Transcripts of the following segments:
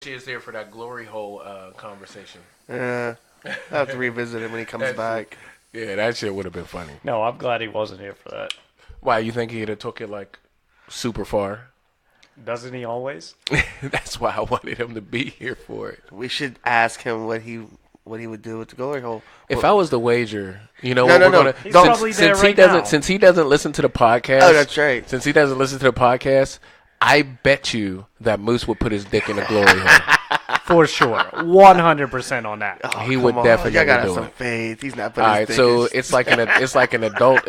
She is there for that glory hole conversation. Yeah, I have to revisit it when he comes back. Yeah, that shit would have been funny. No, I'm glad he wasn't here for that. Why, you think he'd have took it like super far? Doesn't he always? That's why I wanted him to be here for it. We should ask him what he would do with the glory hole. If I was the wager, you know No, what no, we're no. gonna He's since, probably there since he right doesn't now. since he doesn't listen to the podcast. Oh, that's right. Since he doesn't listen to the podcast, I bet you that Moose would put his dick in a glory hole. For sure. 100% on that. Oh, He come would on. definitely Y'all gotta do have some it. faith. He's not All putting his right, dick so in.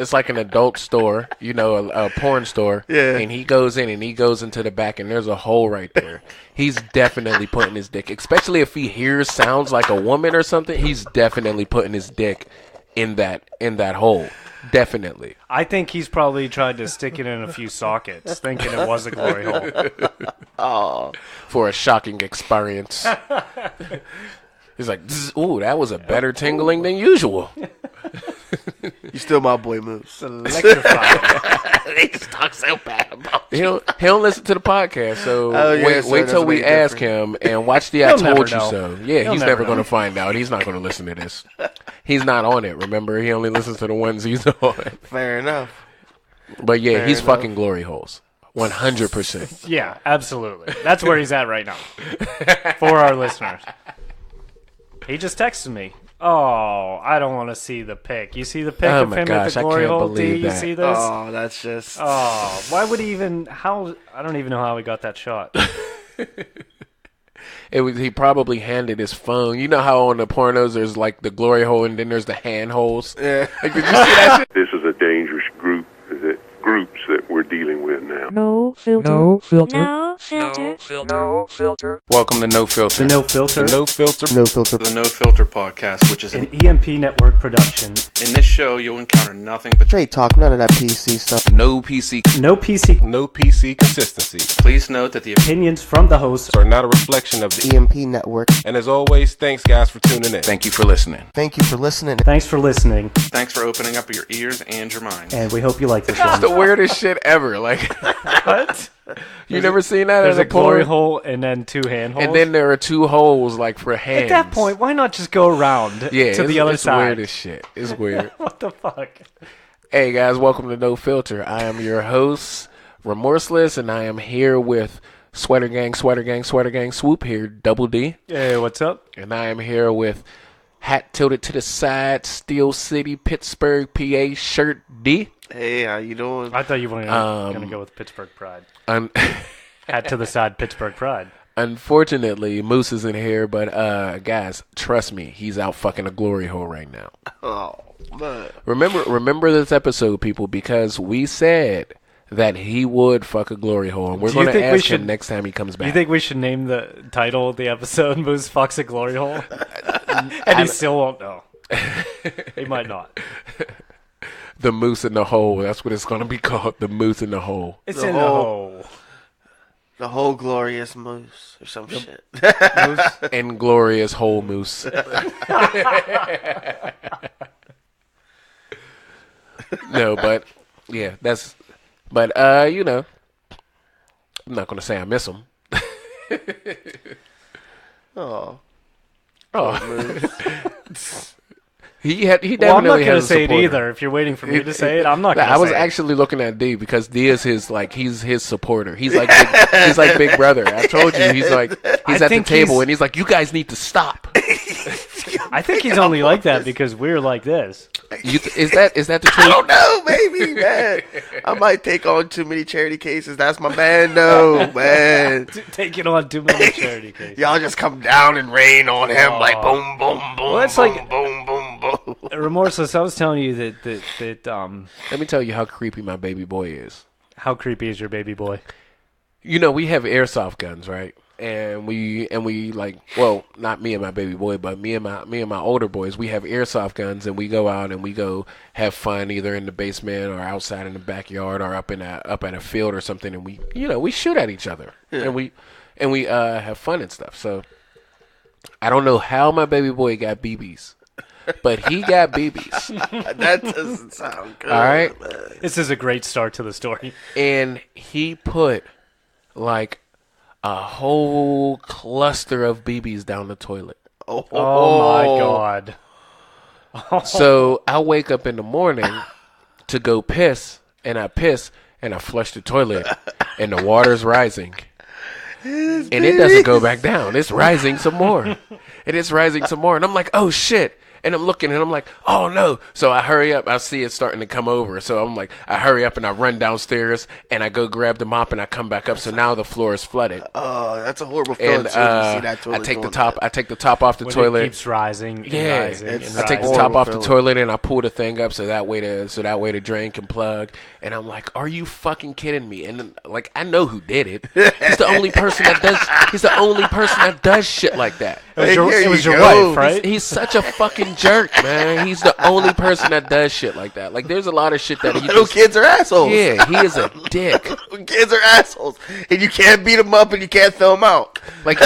it's like an adult store, you know, a porn store. Yeah. And he goes in and he goes into the back and there's a hole right there. He's definitely putting his dick, especially if he hears sounds like a woman or something. He's definitely putting his dick in that hole. Definitely. I think he's probably tried to stick it in a few sockets, thinking it was a glory hole. Oh, For a shocking experience. He's like, ooh, that was a better tingling than usual. you still my boy Moose. Electrifying. They just talk so bad about He don't listen to the podcast, so Oh, yeah, wait so it till doesn't we make ask difference. him and watch the I He'll told never you know. so. Yeah, He'll he's never never going to know. find out. He's not going to listen to this. He's not on it, remember? He only listens to the ones he's on. Fair enough. But yeah, Fair he's enough. fucking glory holes. 100%. Yeah, absolutely. That's where he's at right now. For our listeners. He just texted me. Oh, I don't want to see the pic. You see the pic Oh of my him gosh, at I the glory can't hole? D, believe you that. see this? Oh, that's just. Oh, why would he even? How? I don't even know how he got that shot. He probably handed his phone. You know how on the pornos there's like the glory hole and then there's the hand holes? Yeah. Like, did you see that shit? This is a dangerous groups that we're dealing with now. No filter. No filter. No filter. No filter. Welcome to No Filter. The No Filter, No Filter. No filter. The No Filter Podcast, which is an EMP Network production. in this show you'll encounter nothing but Straight talk, none of that PC stuff. No PC. No PC No PC consistency please note that the opinions from the hosts are not a reflection of the. EMP Network. And as always, thanks guys for tuning in. Thank you for listening. Thank you for listening. Thanks for listening, thanks for opening up your ears and your mind. and we hope you like this It's the one. weirdest shit ever. Like, What? you never seen that There's as a a glory porn? hole and then two hand holes. And then there are two holes like for hands. at that point, why not just go around yeah, to it's, the other it's side? weird as shit. It's weird. What the fuck? Hey guys, welcome to No Filter. I am your host, Remorseless, and I am here with Sweater Gang, Swoop here, Double D. Hey, what's up? And I am here with hat tilted to the side, Steel City, Pittsburgh, PA, shirt D. Hey, how you doing? I thought you were going to go with Pittsburgh Pride. Hat to the side, Pittsburgh Pride. Unfortunately, Moose isn't here, but guys, trust me, he's out fucking a glory hole right now. Oh, man. Remember this episode, people, because we said that he would fuck a glory hole, and we're Do you going to think we ask him should- next time he comes Do back. you think we should name the title of the episode Moose Fucks a Glory Hole? And he still won't know. He might not. The Moose in the Hole? That's what it's going to be called. The Moose in the Hole. It's The in the hole. hole. The whole glorious moose or some shit. Inglorious Hole Moose. No, but yeah, that's. But you know, I'm not going to say I miss him. Oh, Oh, he definitely Well, I'm not going to has a say it supporter. either. If you're waiting for me to say it, I'm not going to I say was it. actually looking at D because D is he's his supporter. He's like he's like Big Brother. I told you he's I at the think table he's- and he's like, you guys need to stop. I think he's only like that because we're like this. Is that the I truth? don't know, maybe, man. I might take on too many charity cases. That's my man, though, man. Taking on too many charity cases. Y'all just come down and rain on him like Oh. boom, boom, boom. Well, that's boom, like- boom, boom, boom. Remorseless, I was telling you that Let me tell you how creepy my baby boy is. how creepy is your baby boy? You know, we have airsoft guns, right? And we like, well, not me and my baby boy, but me and my older boys, we have airsoft guns, and we go out and we go have fun either in the basement or outside in the backyard or up at a field or something, and we shoot at each other and we have fun and stuff. So I don't know how my baby boy got BBs, but he got BBs. That doesn't sound good. All right. Man. This is a great start to the story. And he put like a whole cluster of BBs down the toilet. Oh my god. So I wake up in the morning to go piss, and I flush the toilet, and the water's rising. And it doesn't go back down. It's rising some more. And it's rising some more. And I'm like, oh shit. And I'm looking and I'm like, oh no. So I hurry up. I see it starting to come over. So I'm like, I hurry up and I run downstairs and I go grab the mop and I come back up. So now the floor is flooded. Oh, that's a horrible feeling. And too, when you see that I toilet take the doing top. that. I take the top off the When toilet. it keeps rising and Yeah, rising it's- and I take the rising. top off the feeling. toilet and I pull the thing up so that way the drain can plug. And I'm like, are you fucking kidding me? And then, like, I know who did it. He's the only person that does. He's the only person that does shit like that. It was Hey, your, here it was you your go. wife, right? He's such a fucking jerk, man. He's the only person that does shit like that. Like, there's a lot of shit that he Little just, kids are assholes. yeah, he is a dick. Kids are assholes, and you can't beat them up and you can't throw them out. Like,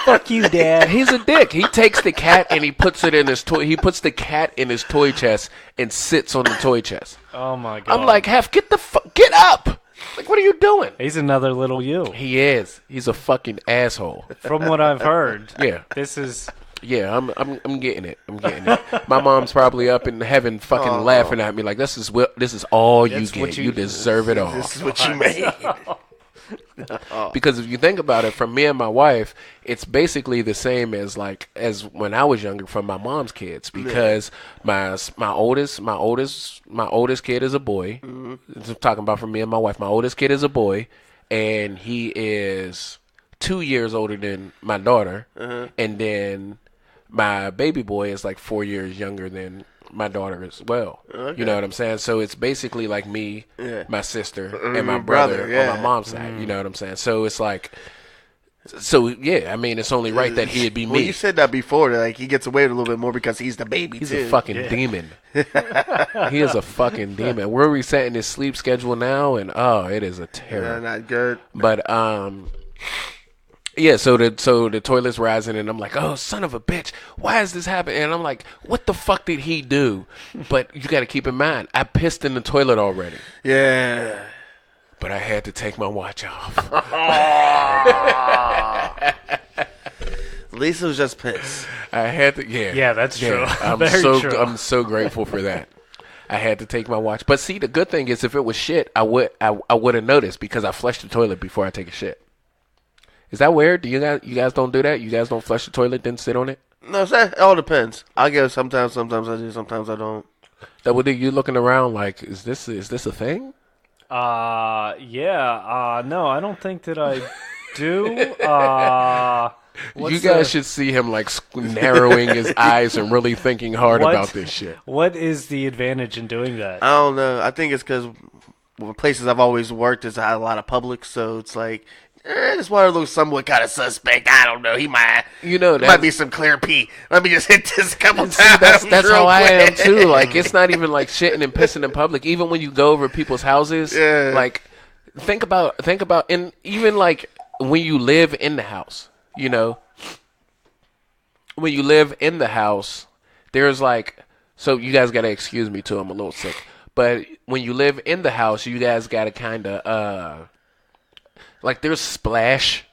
Fuck you, Dad. he's a dick. He takes the cat and he puts it in his toy. He puts the cat in his toy chest and sits on the toy chest. Oh my god. I'm like, get up. Like, what are you doing? he's another little you. He is. He's a fucking asshole. From what I've heard. Yeah. This is Yeah, I'm getting it. I'm getting it. My mom's probably up in heaven fucking laughing at me like this is all you That's get. what You, you- deserve it all. This is what you made. Because if you think about it, from me and my wife, it's basically the same as when I was younger from my mom's kids. Because my oldest kid is a boy. I'm talking about from me and my wife. My oldest kid is a boy, and he is 2 years older than my daughter, and then my baby boy is like 4 years younger than my daughter as well. You know what I'm saying? So it's basically like me, my sister, and my brother on my mom's side. You know what I'm saying? So it's like, yeah. I mean, it's only right that he'd be me. Well, you said that before. That, like he gets away with a little bit more because he's the baby. He's too. a fucking demon. He is a fucking demon. We're resetting his sleep schedule now, and it is a terror. Not good. But yeah, so the toilet's rising, and I'm like, oh, son of a bitch, why is this happening? And I'm like, what the fuck did he do? But you got to keep in mind, I pissed in the toilet already, Yeah. but I had to take my watch off. At least it was just piss. I had to, yeah. Yeah, that's true. I'm Very so true. I'm so grateful for that. I had to take my watch, but see, the good thing is, if it was shit, I would have noticed because I flushed the toilet before I take a shit. Is that weird? Do you guys don't do that? You guys don't flush the toilet, then sit on it? No, it all depends. I guess sometimes I do, sometimes I don't. That would you looking around like, is this a thing? Yeah. No, I don't think that I do. You guys should see him like narrowing his eyes and really thinking hard What? about this shit. What is the advantage in doing that? I don't know. I think it's because places I've always worked has had a lot of public, so it's like, this water looks somewhat kind of suspect. I don't know. He might, There might be some clear pee. Let me just hit this a couple See, times. that's real how I am quick. too. Like, it's not even like shitting and pissing in public. Even when you go over people's houses, Yeah. like think about, and even like when you live in the house, when you live in the house, there's like, so you guys gotta excuse me too. I'm a little sick, but when you live in the house, you guys gotta kind of like there's splash.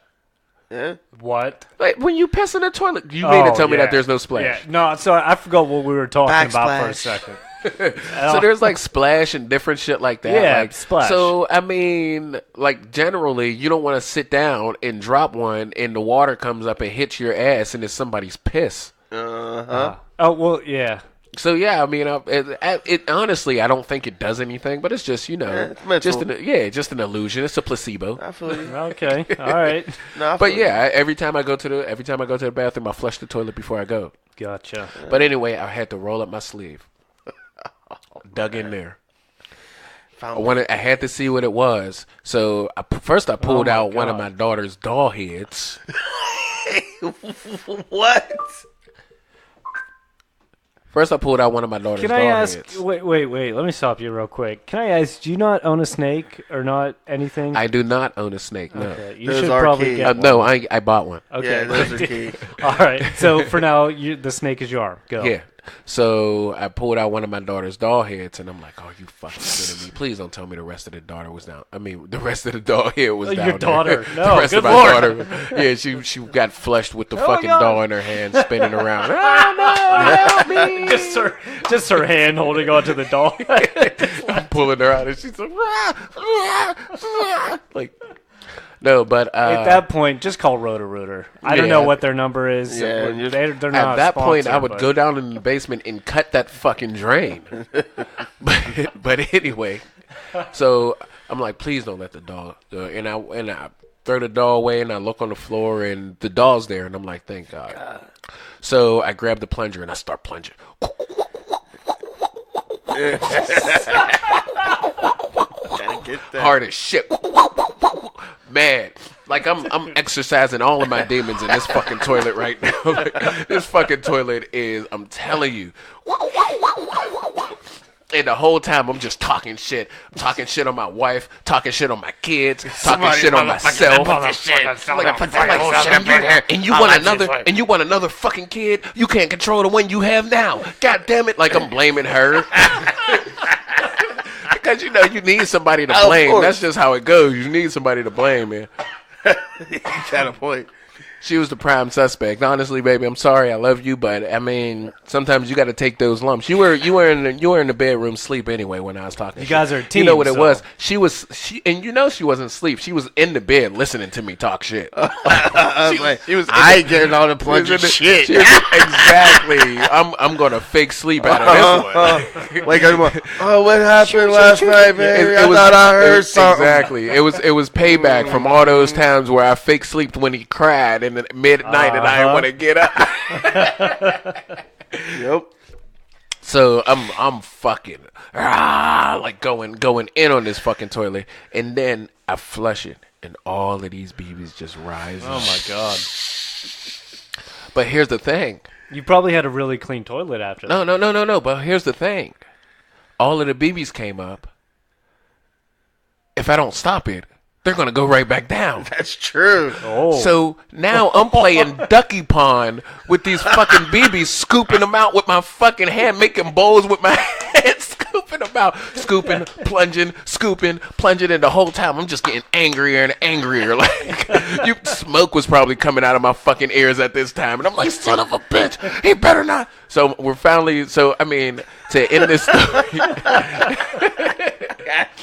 Yeah. What? Like when you piss in the toilet, you mean to tell me yeah. that there's no splash? Yeah. No, so I forgot what we were talking about for a Backsplash. second. So there's like splash and different shit like that. Yeah, like, splash. So I mean, like generally, you don't want to sit down and drop one, and the water comes up and hits your ass, and it's somebody's piss. Uh-huh. Oh well, yeah. So yeah, I mean, it honestly, I don't think it does anything, but it's just it's mental. just an illusion. It's a placebo. I feel you. Okay. All right. No, I But feel you. yeah, every time I go to the bathroom, I flush the toilet before I go. Gotcha. But anyway, I had to roll up my sleeve, dug in there. I had to see what it was. So first I pulled my out one of God. my daughter's doll heads. What? First I pulled out one of my daughter's Can doll I ask? heads. Wait. Let me stop you real quick. Can I ask? Do you not own a snake or not anything? I do not own a snake. No, Okay, you Those should are probably key. get one. no, I bought one. Okay. Yeah, those are key. All right. So for now, the snake is your arm. Go. Yeah. So I pulled out one of my daughter's doll heads, and I'm like, "Are you fucking kidding me? Please don't tell me the rest of the daughter was down. I mean, the rest of the doll head was down. Your daughter? There. No, the rest good of my Lord. daughter. Yeah, she got flushed with the Oh, fucking God. doll in her hand, spinning around. Oh no, help me! just her hand holding onto the doll. I'm pulling her out, and she's like, "Rah, rah, rah." Like, no, but At that point, just call Roto-Rooter. I don't Yeah. know what their number is. Yeah, They're not at that a point, I sponsor, would but- go down in the basement and cut that fucking drain. but anyway, so I'm like, please don't let the dog. And I throw the doll away, and I look on the floor, and the doll's there, and I'm like, thank God. So I grab the plunger and I start plunging. Gotta get that. Hard as shit. Man, like I'm exercising all of my demons in this fucking toilet right now. Like, this fucking toilet is, I'm telling you. And the whole time I'm just talking shit. I'm talking shit on my wife, talking shit on my kids, talking shit on myself. And you want another fucking kid? You can't control the one you have now. God damn it! Like I'm blaming her. Because you need somebody to blame. course. That's just how it goes. You need somebody to blame, man. You got a point. She was the prime suspect. Honestly, baby, I'm sorry. I love you, but I mean, sometimes you got to take those lumps. You were in the bedroom sleep anyway when I was talking. You guys are a team. You know what it so- was? She she wasn't asleep. She was in the bed listening to me talk shit. I was like, she was in I the- ain't getting all the plunger shit. She was- exactly. I'm gonna fake sleep out of this one. Wake up tomorrow. Oh, what happened last night, baby? I thought I heard something. Exactly. It was payback from all those times where I fake slept when he cried in the midnight and I didn't want to get up. Yep. So I'm fucking like going in on this fucking toilet, and then I flush it, and all of these BBs just rise. Oh my God! But here's the thing. You probably had a really clean toilet after that. No. But here's the thing. All of the BBs came up. If I don't stop it, they're gonna go right back down. That's true. Oh, So now I'm playing ducky pond with these fucking BBs, scooping them out with my fucking hand, making bowls with my hand, scooping them out, scooping, plunging, and the whole time I'm just getting angrier and angrier. Like, smoke was probably coming out of my fucking ears at this time, and I'm like, son of a bitch, he better not. So we're finally, to end this story.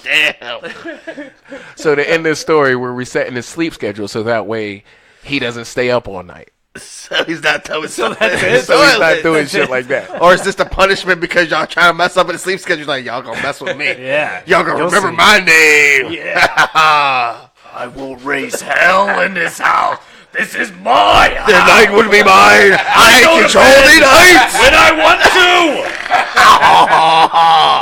Damn. So to end this story, we're resetting his sleep schedule so that way he doesn't stay up all night. So he's not doing something. that's it? So he's not doing shit like that. Or is this the punishment because y'all trying to mess up in the sleep schedule? Like, y'all gonna mess with me. yeah. Y'all gonna You'll remember see. my name. Yeah. I will raise hell in this house. This is my house. The night would be mine. I control the night. When I want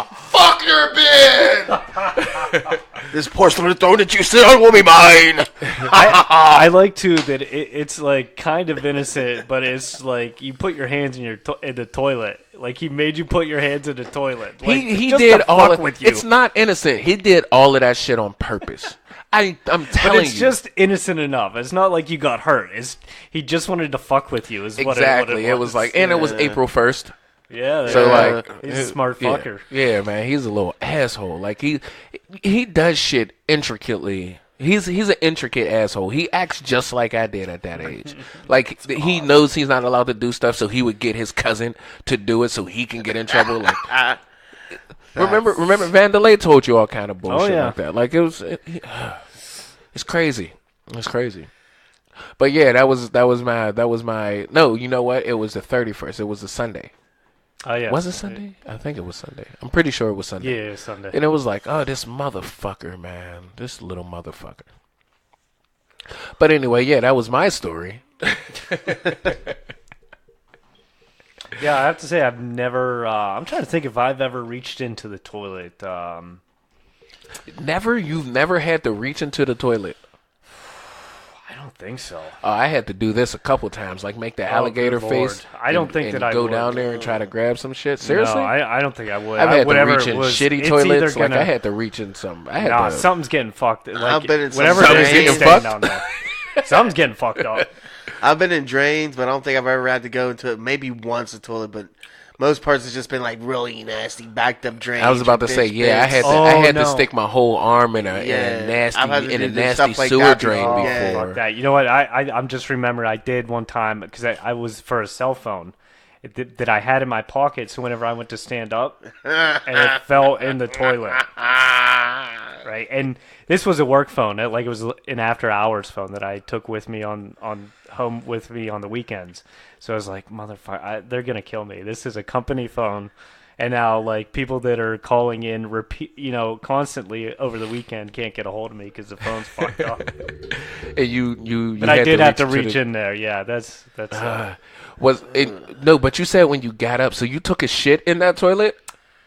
to. Fuck your bed. This porcelain throne that you sit on will be mine. I like too that it's like kind of innocent, but it's like you put your hands in in the toilet. Like he made you put your hands in the toilet. Like, He just did to all fuck of, with you. It's not innocent. He did all of that shit on purpose. I'm But telling it's you. just innocent enough. It's not like you got hurt. He just wanted to fuck with you. Is exactly. what It was like, and it was April 1st. yeah. So like, he's a smart yeah, fucker. Yeah, man, he's a little asshole. Like he does shit intricately. He's an intricate asshole. He acts just like I did at that age. Like he knows he's not allowed to do stuff, so he would get his cousin to do it so he can get in trouble. Like remember Vandalay told you all kind of bullshit yeah. like that. Like it's crazy. It's crazy. But yeah, that was my no, you know what? It was the 31st. It was a Sunday. Oh yeah. Was it Sunday? I think it was Sunday. I'm pretty sure it was Sunday. Yeah, Sunday. And it was like, oh, this motherfucker, man. This little motherfucker. But anyway, yeah, that was my story. Yeah, I have to say I've never. I'm trying to think if I've ever reached into the toilet. You've never had to reach into the toilet. I don't think so. I had to do this a couple times, like make the alligator good face. Lord. I don't think and that I go would. down there and try to grab some shit. Seriously, No, I don't think I would. I've had to Whatever reach it in was, shitty it's toilets. either Like gonna- I had to reach in some. I had Nah, to. something's getting fucked. Like, been in some whatever Something's it is, getting staying fucked? down there. Something's getting fucked up. I've been in drains, but I don't think I've ever had to go into it. Maybe once a toilet, but Most parts has just been like really nasty, backed up drains. I was about to say, yeah, I had to, Oh, I had to no. stick my whole arm in a I've had to nasty do stuff like sewer that drain before. before. Yeah. That, you know what? I'm just remembered I did one time because I was for a cell phone that I had in my pocket. So whenever I went to stand up, and it fell in the toilet. Right, and this was a work phone. Like it was an after hours phone that I took with me on home with me on the weekends. So I was like, motherfucker, they're gonna kill me. This is a company phone. And now, like, people that are calling in constantly over the weekend can't get a hold of me because the phone's fucked up. And you But I did have to reach reach in there. Yeah, that's. Was it no? But you said when you got up, so you took a shit in that toilet.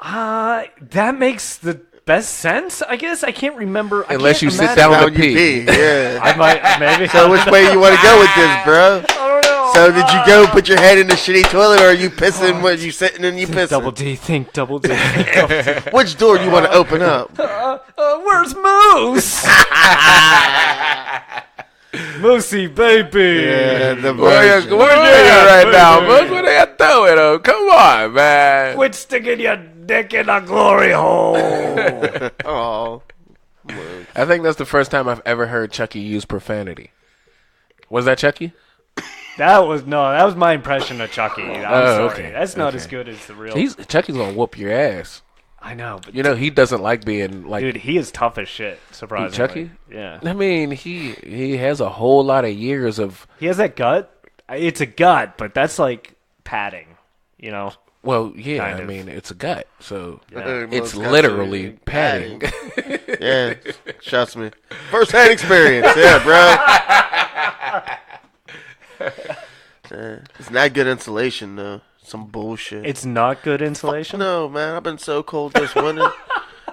That makes the best sense, I guess. I can't remember. Unless you can't sit imagine- down Now to you pee. pee, yeah. I might maybe. So which way you want to go with this, bro? I don't know. So did you go put your head in the shitty toilet, or are you pissing when you sitting and you pissing? Double D, think double D. Think double D. Which door you want to open up? Where's Moose? Moosey, baby. Yeah, the Where version. you right now, Buzz? Where they throw it up? Come on, man. Quit sticking your dick in a glory hole. Oh, I think that's the first time I've ever heard Chucky use profanity. Was that Chucky? That was my impression of Chucky. I'm sorry. okay, That's not okay. as good as the real. Chucky's gonna whoop your ass. I know, but You know he doesn't like being like. dude, he is tough as shit. Surprisingly, Chucky? Yeah, I mean, he has a whole lot of years of. he has that gut. It's a gut, but that's like padding. You know, Well, yeah, Kind I of. mean it's a gut, so Yeah. it's Most literally guys are padding. yeah, trust me. First-hand experience, yeah, bro. It's not good insulation though. Some bullshit. it's not good insulation. No, man, I've been so cold this winter.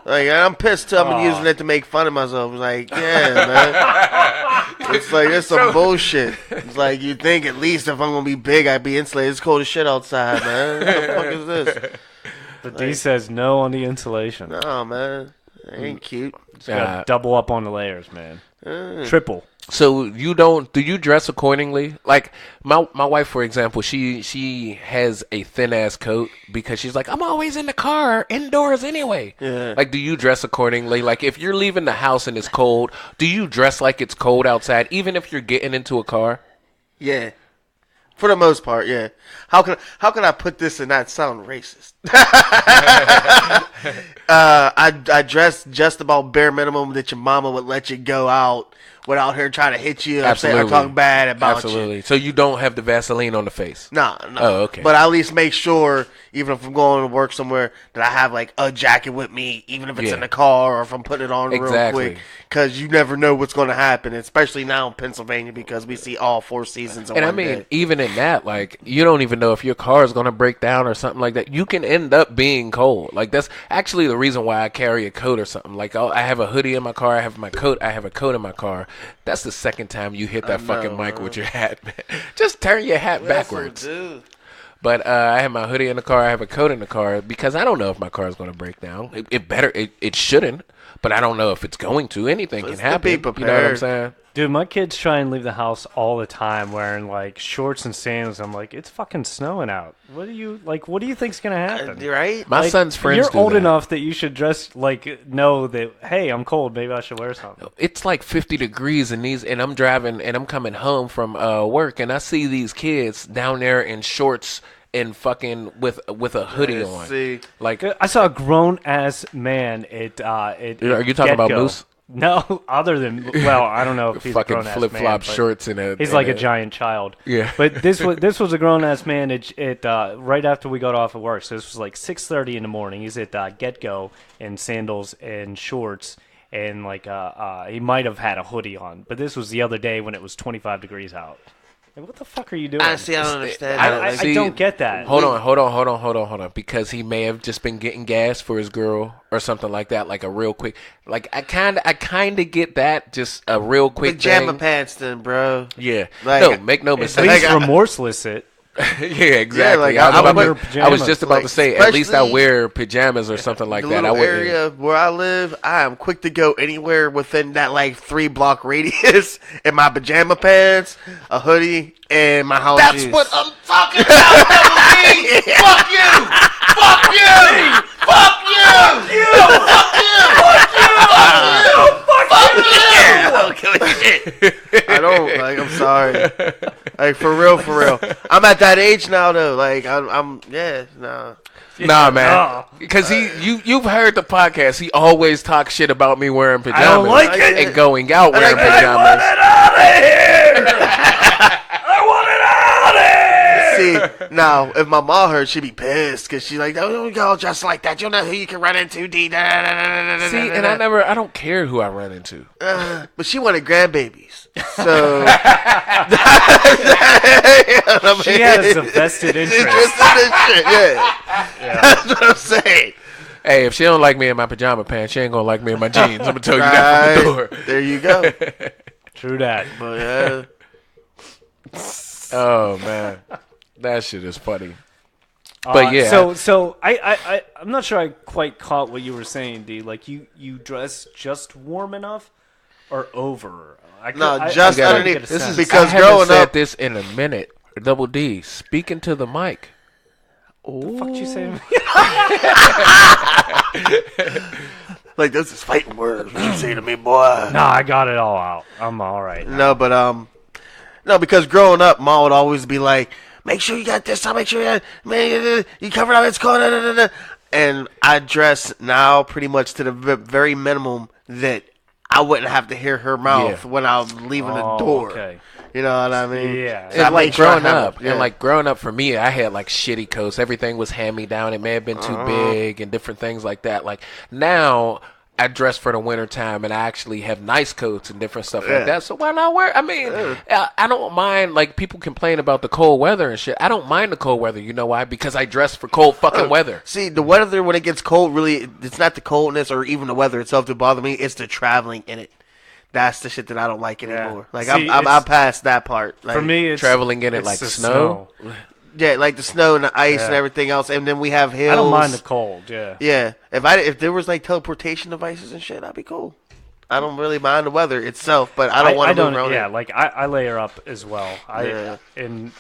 Like, I'm pissed too. I've been using it to make fun of myself. It's like, yeah, man. It's like, it's some bullshit. It's like, you think at least if I'm going to be big, I'd be insulated. It's cold as shit outside, man. What the fuck is this? But D says no on the insulation. No, man. It ain't cute. Just gotta double up on the layers, man. Triple. So do you dress accordingly? Like my wife, for example, she has a thin ass coat because she's like, I'm always in the car indoors anyway. Yeah. Like, do you dress accordingly? Like, if you're leaving the house and it's cold, do you dress like it's cold outside, even if you're getting into a car? Yeah. For the most part, yeah. How can I put this and not sound racist? I dress just about bare minimum that your mama would let you go out without her trying to hit you or say or talk bad about Absolutely. you. So you don't have the Vaseline on the face. No. Oh, okay. But I at least make sure, even if I'm going to work somewhere, that I have like a jacket with me, even if it's Yeah. in the car or if I'm putting it on real Exactly. quick. Because you never know what's going to happen, especially now in Pennsylvania because we see all 4 seasons in And I one mean, day. even in that, like, you don't even know if your car is going to break down or something like that. You can end up being cold. Like, that's actually the reason why I carry a coat or something. Like, I have a hoodie in my car. I have my coat. I have a coat in my car. That's the second time you hit that fucking mic with your hat, man. Just turn your hat backwards. Dude. But I have my hoodie in the car. I have a coat in the car because I don't know if my car is going to break down. It shouldn't, but I don't know if it's going to. Anything can It's to happen. be You know what I'm prepared. saying? Dude, my kids try and leave the house all the time wearing like shorts and sandals. I'm like, it's fucking snowing out. What do you think's gonna happen? Right? My Like, son's friends You're do old that. enough that you should dress like know that. Hey, I'm cold. Maybe I should wear something. It's like 50 degrees and I'm driving and I'm coming home from work and I see these kids down there in shorts and fucking with a hoodie Yeah, on. see. Like, I saw a grown ass man. Are you talking about Moose? No, other than I don't know if he's a fucking grown ass flip man. flop but shorts and He's like a giant child. Yeah. But this was a grown ass man. It right after we got off of work. So this was like 6:30 in the morning. He's at Get Go in sandals and shorts. And like he might have had a hoodie on, but this was the other day when it was 25 degrees out. Like, what the fuck are you doing? Honestly, I don't understand I- that. I Like, don't get that. Hold on. Because he may have just been getting gas for his girl or something like that, like a real quick. Like, I kind of get that, just a real quick pajama thing. pants then, bro. Yeah. Like- no, make no At mistake. least Like, remorseless it. Yeah, exactly. like, I, was I about wear to- I was pajamas. just about to Like, say, at least I especially wear pajamas or something like the that. I little wouldn't. area where I live, I am quick to go anywhere within that like 3-block radius in my pajama pants, a hoodie, and my house shoes. I'm talking about. Fuck you! Fuck you! Fuck you! I don't like. I'm sorry. Like for real. I'm at that age now, though. Like I'm. Yeah. Nah. Nah, man. Because you've heard the podcast. He always talks shit about me wearing pajamas. I don't like it. And going out wearing I pajamas. See, now if my mom heard, she'd be pissed because she's like, "Don't go just like that. You know who you can run into." See, and I don't care who I run into. But she wanted grandbabies, so She has a vested interest. Shit. Yeah, that's what I'm saying. Hey, if she don't like me in my pajama pants, she ain't gonna like me in my jeans. I'm gonna tell you that from the door. There you go. True that. But yeah. Oh man, that shit is funny. But yeah, So I'm not sure I quite caught what you were saying, D. Like you dress just warm enough or over? Just gotta- underneath. This is because I haven't growing said up, this in a minute. Double D, speaking to the mic. What the fuck you say to me? like this is fighting words. What you say to me, boy? Nah, I got it all out. I'm all right. No, but no, because growing up, Mom would always be like, "Make sure you got this. I'll make sure you cover up. It's cold." And I dress now pretty much to the very minimum that I wouldn't have to hear her mouth when I was leaving the door. Okay. You know what I mean? Yeah. So I And like make sure I growing have up, it. Yeah. and like growing up for me, I had like shitty coats. Everything was hand me down. It may have been too big and different things like that. Like now, I dress for the winter time, and I actually have nice coats and different stuff like that. So why not wear? I mean, I don't mind. Like people complain about the cold weather and shit. I don't mind the cold weather. You know why? Because I dress for cold fucking weather. See, the weather when it gets cold, really, it's not the coldness or even the weather itself that bother me. It's the traveling in it. That's the shit that I don't like anymore. Like See, I'm past that part. Like, For me, it's Traveling in it it's like the snow. yeah, like the snow and the ice and Yeah. everything else, and then we have hills. I don't mind the cold. Yeah. Yeah, if there was like teleportation devices and shit, that'd be cool. I don't really mind the weather itself, but I don't want to move around. Yeah, it. like I layer up as well. And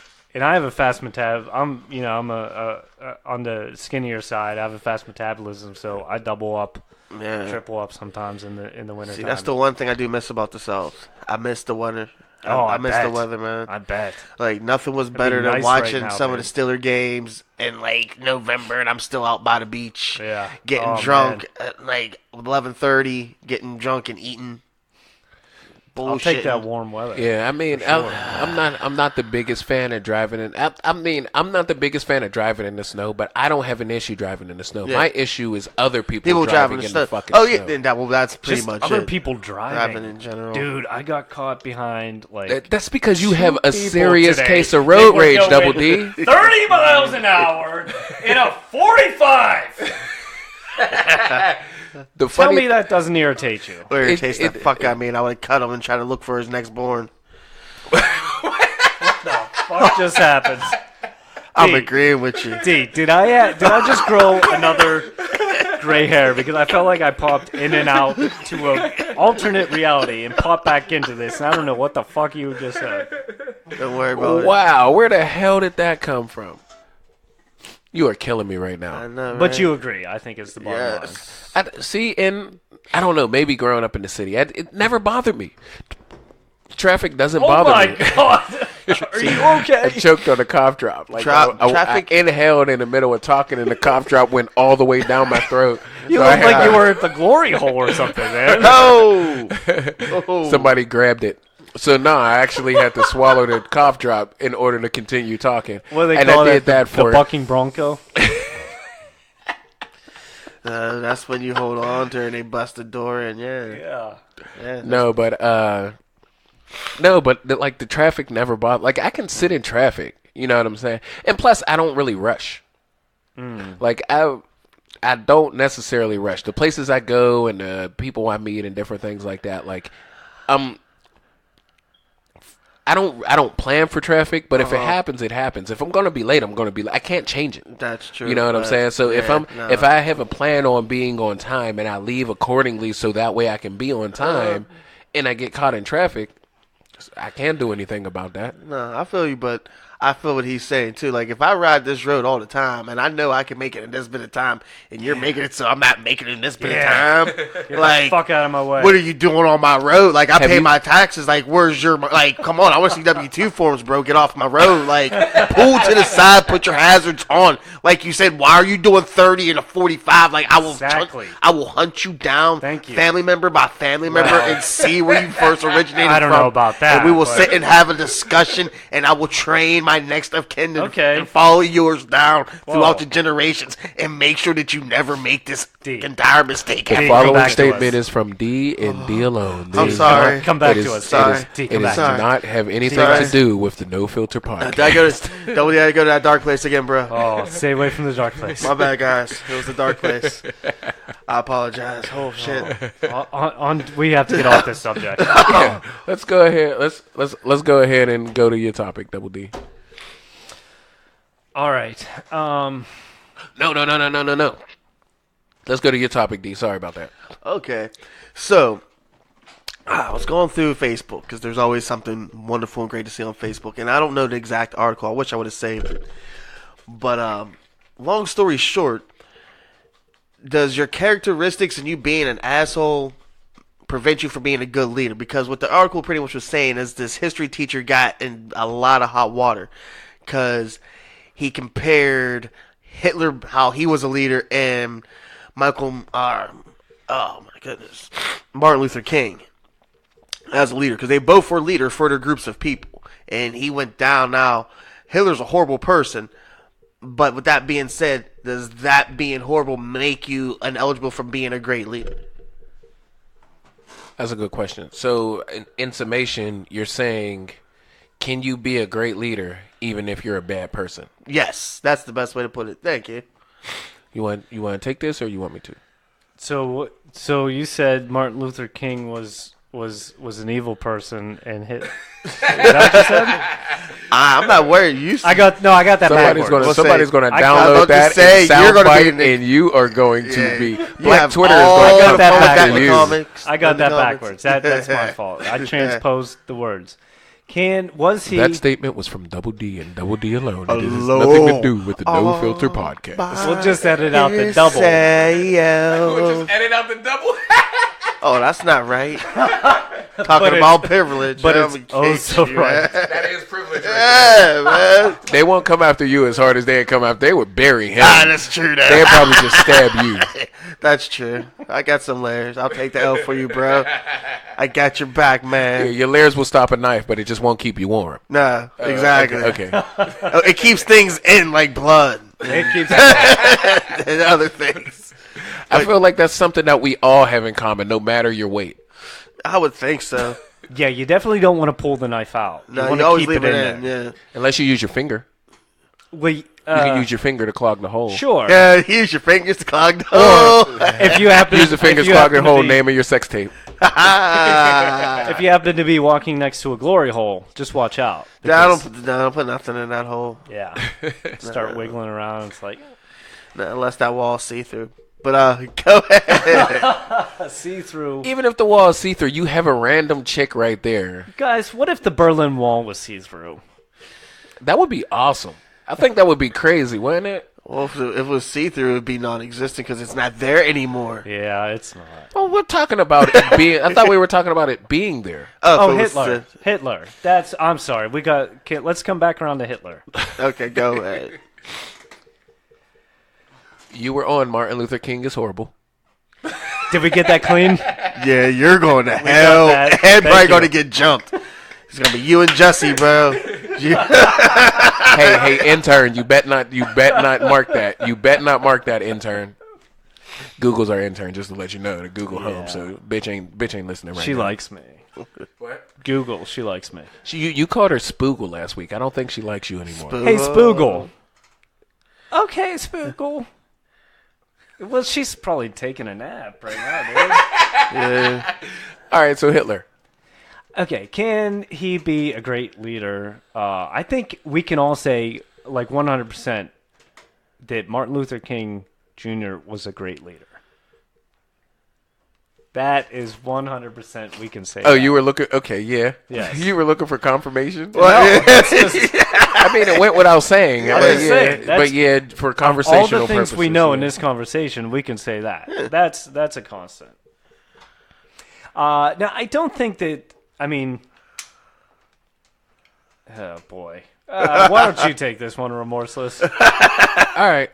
I have a fast I'm on the skinnier side. I have a fast metabolism, so I double up, triple up sometimes in the winter. See, that's the one thing I do miss about the South. I miss the winter. I miss the weather, man. I bet. Like nothing was better be than nice right watching now, some dude. of the Steeler games in like November, and I'm still out by the beach, getting Oh, drunk at like 11:30, getting drunk and eating. I'll take that warm weather. Yeah, I mean, I'm not the biggest fan of driving in. I'm not the biggest fan of driving in the snow, but I don't have an issue driving in the snow. Yeah. My issue is other people driving in the the fucking Oh snow. yeah, then that's pretty Just much other it. people driving in general. Dude, I got caught behind like That's because you have a people serious today. case of They road were rage, going Double D. 30 miles an hour in a 45. The Tell funny, me that doesn't irritate you. Or irritates the it- fuck out of me, and I would cut him and try to look for his next born. What just happened? I'm D. agreeing with you. D, did I just grow another gray hair because I felt like I popped in and out to a alternate reality and popped back into this, and I don't know what the fuck you just said. Don't worry about it. wow, where the hell did that come from? You are killing me right now. I know, But right? you agree, I think is the bottom line. Yes. See, and I don't know, maybe growing up in the city, it never bothered me. Traffic doesn't Oh bother my me. god! Are you I okay? choked on a cough drop. Like Traffic- I inhaled in the middle of talking, and the cough drop went all the way down my throat. You So I look had- like you were at the glory hole or something, man. No! Oh. Somebody grabbed it. So no, I actually had to swallow the cough drop in order to continue talking. What do they and call I did it? that The for bucking bronco? That's when you hold on to her and they bust the door and yeah. no, but like the traffic never bothered. Like I can sit in traffic, you know what I'm saying? And plus, I don't really rush. Like I don't necessarily rush. The places I go and the people I meet and different things like that. Like I don't plan for traffic, but if it happens, it happens. If I'm gonna be late, I'm gonna be late. I can't change it. That's true. You know what I'm but- saying? So if yeah, if I have a plan on being on time and I leave accordingly, so that way I can be on time, and I get caught in traffic, I can't do anything about that. No, I feel you, but I feel what he's saying too. Like if I ride this road all the time and I know I can make it in this bit of time, and you're making it so I'm not making it in this bit of time, Get like the fuck out of my way. what are you doing on my road? Like I Have pay you- my taxes. Like where's your like? Come on, I want to see W-2 forms, bro. Get off my road. Like pull to the side, put your hazards on. Like you said, why are you doing 30 and a 45? Like I will, Exactly. I will hunt you down, Thank you. family member by family member, Well. and see where you first originated I don't from. know about that, And we will but- sit and have a discussion, and I will train my next of kin to Okay. and follow yours down Whoa. throughout the generations, and make sure that you never make this D. entire mistake. The Come following back to statement us. is from D and D alone. I'm It is sorry. not- Come back it to is- us. Sorry. It is, D, it come does back. Sorry. not have anything Sorry. to do with the No Filter podcast. Did I go to that dark place again, bro? Oh, stay away from the dark place. My bad, guys. It was the dark place. I apologize. Oh shit. We have to get off this subject. Yeah. Let's go ahead. Let's go ahead and go to your topic, Double D. All right. No. Let's go to your topic, D. Sorry about that. Okay. So I was going through Facebook because there's always something wonderful and great to see on Facebook, and I don't know the exact article. I wish I would have saved it. But long story short, does your characteristics and you being an asshole prevent you from being a good leader? Because what the article pretty much was saying is this history teacher got in a lot of hot water because he compared Hitler, how he was a leader, and Martin Luther King as a leader, because they both were leaders for their groups of people, and he went down. Now Hitler's a horrible person, but with that being said, does that being horrible make you ineligible from being a great leader? That's a good question. So, in summation, you're saying, can you be a great leader even if you're a bad person? Yes, that's the best way to put it. Thank you. You want to take this, or you want me to? So you said Martin Luther King was an evil person and hit. Is that what you said? I'm not worried. I got that Somebody's backwards. going to We'll somebody's say- going to I got- I was download about to that say, and you're gonna be soundbite, in the- and you are going to Yeah. be. You Black have Twitter is all going got to that come back after in the you. comics. I got In the that comics. backwards. That's my fault. I transposed the words. Was he? That statement was from Double D and Double D alone. It has Alone. nothing to do with the No Filter podcast. We'll just edit out the double. edit out the double. Oh, that's not right. Talking about privilege. but I'm it's kidding oh so you, right. man. That is privilege. Yeah, man. They won't come after you as hard as they'd come after. They would bury him. That's true. They'd probably just stab you. That's true. I got some layers. I'll take the L for you, bro. I got your back, man. Your layers will stop a knife, but it just won't keep you warm. Nah, exactly. Okay. It keeps things in like blood It keeps. and other things. I feel like that's something that we all have in common, no matter your weight. I would think so. Yeah, you definitely don't want to pull the knife out. No, want you to always keep leave it it in in. there. Yeah. Unless you use your finger. Well, You can use your finger to clog the hole. sure. Yeah, use your fingers to clog the hole. If you happen Use the fingers, if you clog the happen to hole, be- name of your sex tape. If you happen to be walking next to a glory hole, just watch out. I because- don't put nothing in that hole. Yeah. Start wiggling around. It's like Unless that wall's see-through. But go ahead. see through. Even if the wall is see-through, you have a random chick right there. Guys, what if the Berlin Wall was see through? That would be awesome. I think that would be crazy, wouldn't it? Well, if it was see-through, it would be non-existent because it's not there anymore. Yeah, it's not. Well, we're talking about it being. I thought we were talking about it being there. Oh, if it was Hitler. Hitler. That's. I'm sorry. Let's come back around to Hitler. Okay, go ahead. You were on Martin Luther King is horrible. Did we get that clean? Yeah, you're going to hell. that. Everybody Thank going to you. get jumped. It's going to be you and Jesse, bro. Hey, intern, you bet not mark that. You bet not mark that, intern. Google's our intern, just to let you know, the Google Home. So bitch ain't listening right She now. likes me. What? Google. She likes me. You called her Spoogle last week. I don't think she likes you anymore. Hey, Spoogle. Okay, Spoogle. Well, she's probably taking a nap right now, Yeah. All right, so Hitler. dude. Okay, can he be a great leader? I think we can all say, like 100%, that Martin Luther King Jr. was a great leader. That is 100% we can say. Oh, that. you were looking. Okay, yeah. Yes. You were looking for confirmation. No, that's just, I mean, it went without saying. I was But gonna say, yeah, that's- but yeah, for All conversational the things purposes, we know in yeah. this conversation, we can say that. That's a constant. Now, I don't think that. I mean, oh boy. Why don't you take this one, Remorseless? All right,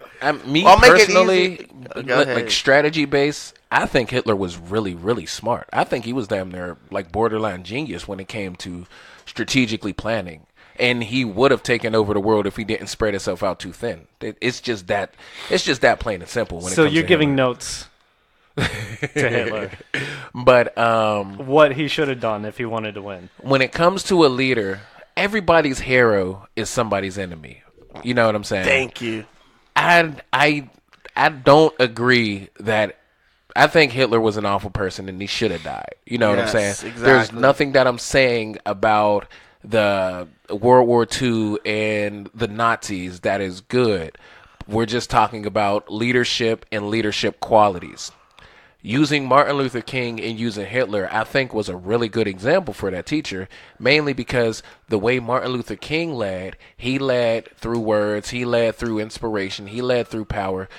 me I'll make it personally, easy. Go ahead. like strategy based, I think Hitler was really, really smart. I think he was damn near like borderline genius when it came to strategically planning. And he would have taken over the world if he didn't spread himself out too thin. It's just that plain and simple. When So it comes you're to giving Hitler. notes to Hitler. But What he should have done if he wanted to win. when it comes to a leader, everybody's hero is somebody's enemy. You know what I'm saying? Thank you. I don't agree that. I think Hitler was an awful person and he should have died. You know what I'm saying? Yes, There's exactly. nothing that I'm saying about the World War II and the Nazis that is good. We're just talking about leadership and leadership qualities. Using Martin Luther King and using Hitler, I think, was a really good example for that teacher, mainly because the way Martin Luther King led, he led through words, he led through inspiration, he led through power.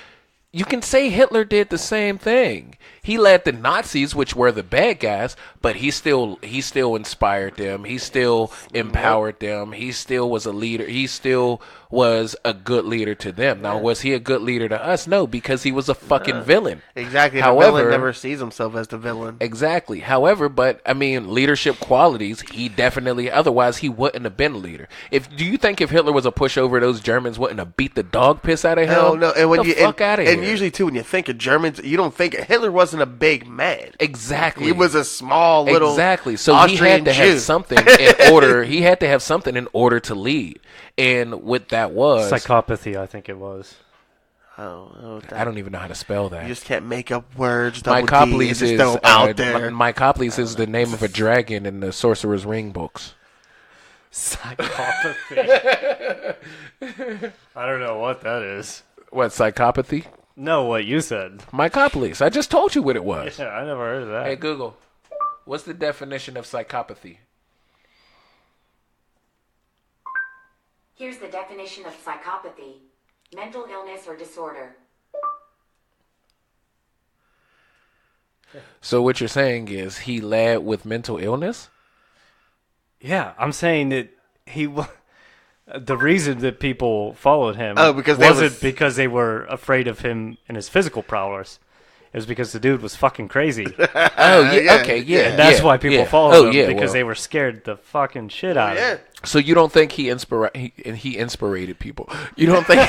You can say Hitler did the same thing. He led the Nazis, which were the bad guys, but he still inspired them. He still empowered them. He still was a leader. He still was a good leader to them. Now, was he a good leader to us? No, because he was a fucking villain. Exactly. The However, villain never sees himself as the villain. Exactly. However, but I mean, leadership qualities, he definitely. Otherwise, he wouldn't have been a leader. Do you think if Hitler was a pushover, those Germans wouldn't have beat the dog piss out of him? Hell no. And when the you fuck out of here. and usually too, when you think of Germans, you don't think Hitler wasn't a big man. Exactly. He was a small little exactly. So Austrian he had to Jew. have something in order. He had to have something in order to lead, and what that was, Psychopathy, I think it was. I don't even know how to spell that. You just can't make up words. Double D, Mycoples just is throw 'em out there. Mycoples is the name of a dragon in the Sorcerer's Ring books. Psychopathy. I don't know what that is. What, psychopathy? No, what you said. Mycoples. I just told you what it was. Yeah, I never heard of that. Hey Google, what's the definition of psychopathy? Here's the definition of psychopathy: mental illness or disorder. So what you're saying is he led with mental illness? Yeah, I'm saying that the reason that people followed him because they wasn't was- because they were afraid of him and his physical prowess. It was because the dude was fucking crazy. Oh yeah, yeah, okay, yeah. And that's yeah, why people yeah. followed him, yeah, because well. they were scared the fucking shit out of Yeah. him. So you don't think he inspirated people? You don't think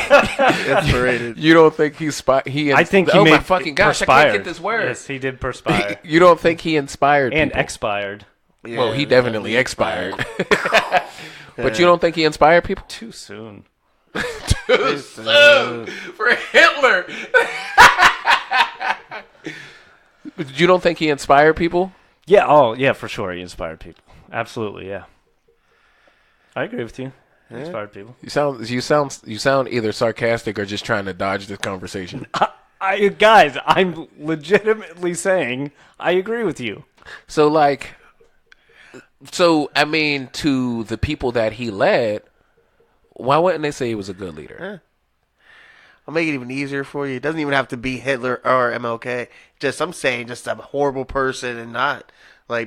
Inspirated. You don't think I think he oh made my fucking gosh, perspired. I can't get this word. Yes, he did perspire. You don't think he inspired And people? expired. Well, he definitely expired. But you don't think he inspired people? Too soon. For Hitler. You don't think he inspired people? Yeah, oh, yeah, for sure. He inspired people. Absolutely, yeah. I agree with you. He inspired people. You sound either sarcastic or just trying to dodge this conversation. Guys, I'm legitimately saying I agree with you. So I mean, to the people that he led, why wouldn't they say he was a good leader? I'll make it even easier for you. It doesn't even have to be Hitler or MLK. I'm saying just a horrible person and not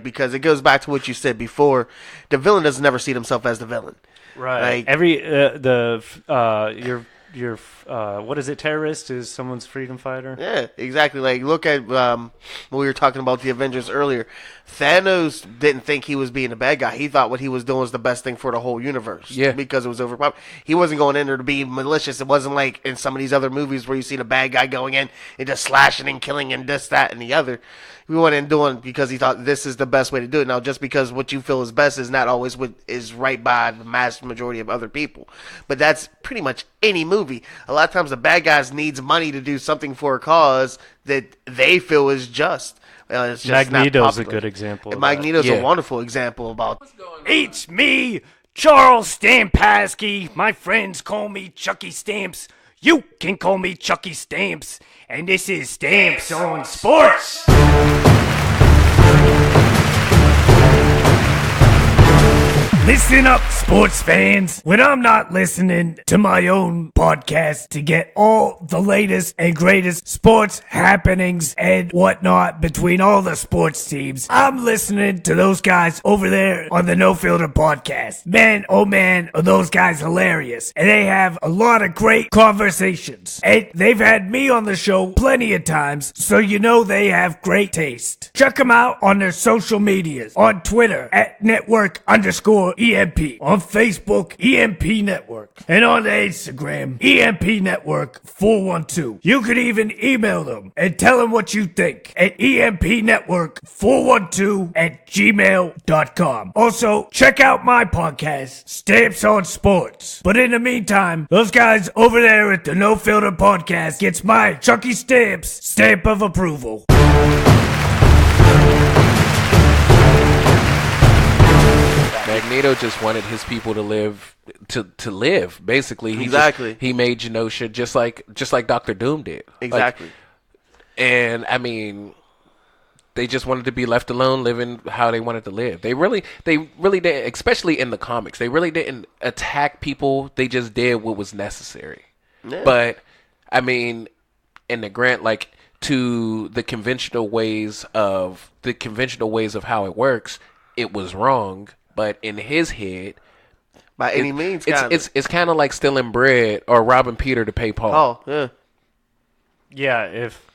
because it goes back to what you said before. The villain doesn't never see himself as the villain. Right. Your what is it? Terrorist is someone's freedom fighter. Yeah, exactly. Look at when we were talking about the Avengers earlier. Thanos didn't think he was being a bad guy. He thought what he was doing was the best thing for the whole universe. Yeah. Because it was overpowered. He wasn't going in there to be malicious. It wasn't like in some of these other movies where you see the bad guy going in and just slashing and killing and this, that, and the other. We went in doing because he thought this is the best way to do it. Now, just because what you feel is best is not always what is right by the mass majority of other people. But that's pretty much any movie. A lot of times the bad guys needs money to do something for a cause that they feel is just. It's just Magneto's not a good example. And of that. Magneto's Yeah. a wonderful example about. It's me, Charles Stampasky. My friends call me Chucky Stamps. You can call me Chucky Stamps. And this is Stamps on Sports. Listen up, sports fans. When I'm not listening to my own podcast to get all the latest and greatest sports happenings and whatnot between all the sports teams, I'm listening to those guys over there on the No Filter podcast. Man, oh man, are those guys hilarious. And they have a lot of great conversations. And they've had me on the show plenty of times, so you know they have great taste. Check them out on their social medias. On Twitter at network_EMP. On Facebook, EMP Network. And on Instagram, EMP Network 412. You could even email them and tell them what you think at EMPnetwork412@gmail.com. Also, check out my podcast, Stamps on Sports. But in the meantime, those guys over there at the No Filter podcast gets my Chucky Stamps stamp of approval. Magneto just wanted his people to live, to live. Basically, he made Genosha just like Doctor Doom did. Exactly. And I mean, they just wanted to be left alone, living how they wanted to live. They really didn't, especially in the comics. They really didn't attack people. They just did what was necessary. Yeah. But I mean, in the grant, like to the conventional ways of how it works, it was wrong. But in his head, by any means, it's kind of like stealing bread or robbing Peter to pay Paul. Oh, yeah. If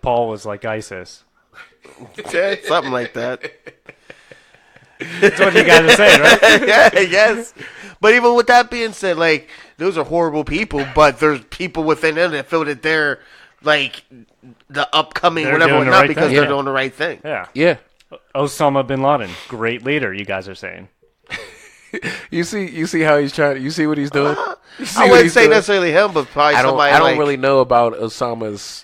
Paul was like ISIS. Something like that. That's what you guys are saying, right? Yeah, yes. But even with that being said, like, those are horrible people, but there's people within them that feel that they're, like, the upcoming They're whatever, doing the not right because thing. they're Yeah. doing the right thing. Yeah. Yeah. Osama bin Laden, great leader, you guys are saying. You see how he's trying. You see what he's doing. You see I what wouldn't he's say doing? necessarily him, but probably somebody I don't like, really know about Osama's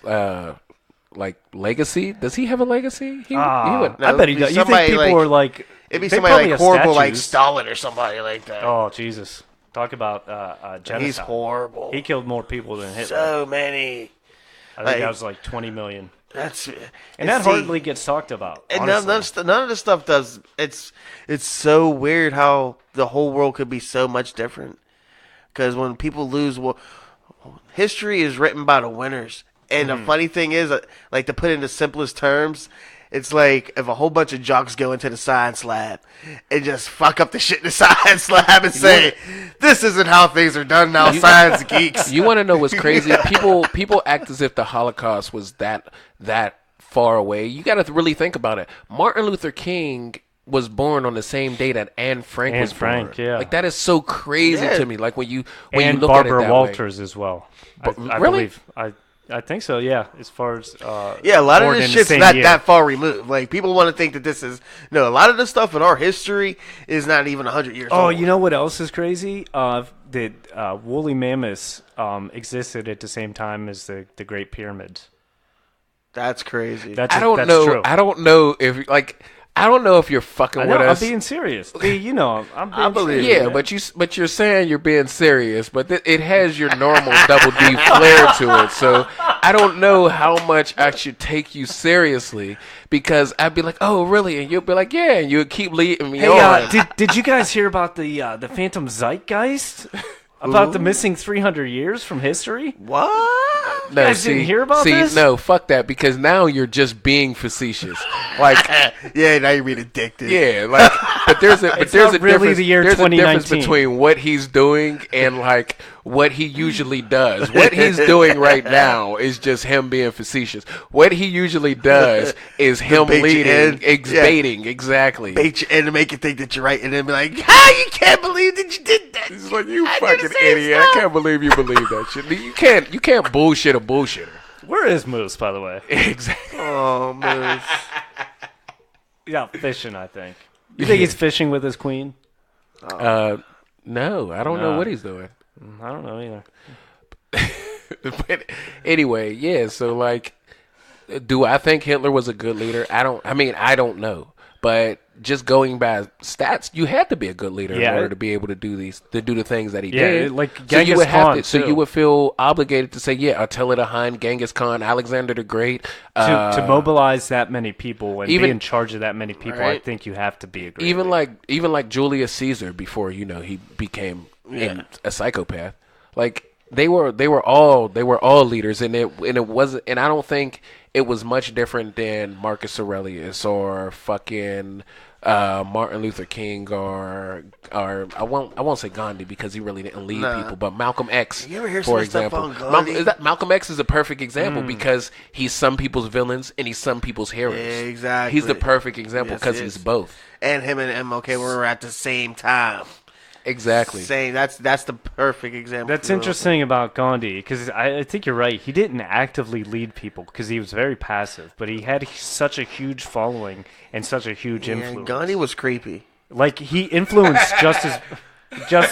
like legacy. Does he have a legacy? He would. No, I bet he does. You think somebody people are like... It'd be they somebody probably like have horrible, like statues. Stalin or somebody like that. Oh, Jesus. Talk about genocide. He's horrible. He killed more people than Hitler. So many. I think that was like 20 million. That's And that hardly gets talked about. And none of this stuff does. It's so weird how the whole world could be so much different. Because when people lose, well, history is written by the winners. And the funny thing is, like, to put it in the simplest terms, it's like if a whole bunch of jocks go into the science lab and just fuck up the shit in the science lab and say, this isn't how things are done now, science geeks. You want to know what's crazy? People act as if the Holocaust was that far away. You got to really think about it. Martin Luther King was born on the same day that Anne Frank was born. Yeah. Like, that is so crazy to me. Like when you look at it Barbara that Walters as well. I really? believe. I think so, yeah. As far as yeah, a lot of born this in the shit's same not year. that far removed. Like, people want to think that this is a lot of the stuff in our history is not even 100 years old. Oh, you know what else is crazy? That woolly mammoths existed at the same time as the Great Pyramids. That's crazy. That's I don't know. know. I don't know if I don't know if you're fucking I with know, us. I'm being serious. You know, I'm being believe serious. Yeah, but you're saying you're being serious, but it has your normal double D flair to it. So I don't know how much I should take you seriously, because I'd be like, "Oh, really?" and you'll be like, "Yeah," and you'd keep leading me on. Did you guys hear about the Phantom Zeitgeist? About the missing 300 years from history? What? No, You guys didn't hear about this? No, fuck that, because now you're just being facetious. Like, Yeah, now you're being addicted. yeah, like, but there's a It's there's not a really difference. the year There's a difference 2019. between what he's doing and like what he usually does. What he's doing right now is just him being facetious. What he usually does is him bait you leading, in. baiting, exactly. Bait you in to make you think that you're right, and then be like, "How you can't believe that you did that?" It's like, you I do the fucking same idiot! stuff. I can't believe you believe that shit. You can't bullshit a bullshitter. Where is Moose, by the way? Exactly. Oh, Moose. Yeah, fishing, I think. You think he's fishing with his queen? No, I don't know what he's doing. I don't know either. But anyway, yeah. So like, do I think Hitler was a good leader? I don't know, But just going by stats, you had to be a good leader Yeah. in order to be able to do the things that he Yeah, did. like so you Genghis would have Khan, to, so too. you would feel obligated to say, yeah, Attila the Hun, Genghis Khan, Alexander the Great. To mobilize that many people and even- be in charge of that many people, I Right. think you have to be a great even leader. like Julius Caesar before he became a psychopath. Like they were all leaders, and it wasn't, and I don't think it was much different than Marcus Aurelius or fucking Martin Luther King or I won't say Gandhi because he really didn't lead people, but Malcolm X, You ever hear some for stuff example. on Gandhi? Malcolm X is a perfect example because he's some people's villains and he's some people's heroes. Exactly. He's the perfect example Yes, because he he's is. both. And him and MLK were at the same time. Exactly. Saying that's the perfect example. That's for real. interesting about Gandhi because I think you're right. He didn't actively lead people because he was very passive, but he had such a huge following and such a huge Yeah, influence. Gandhi was creepy. Like he influenced just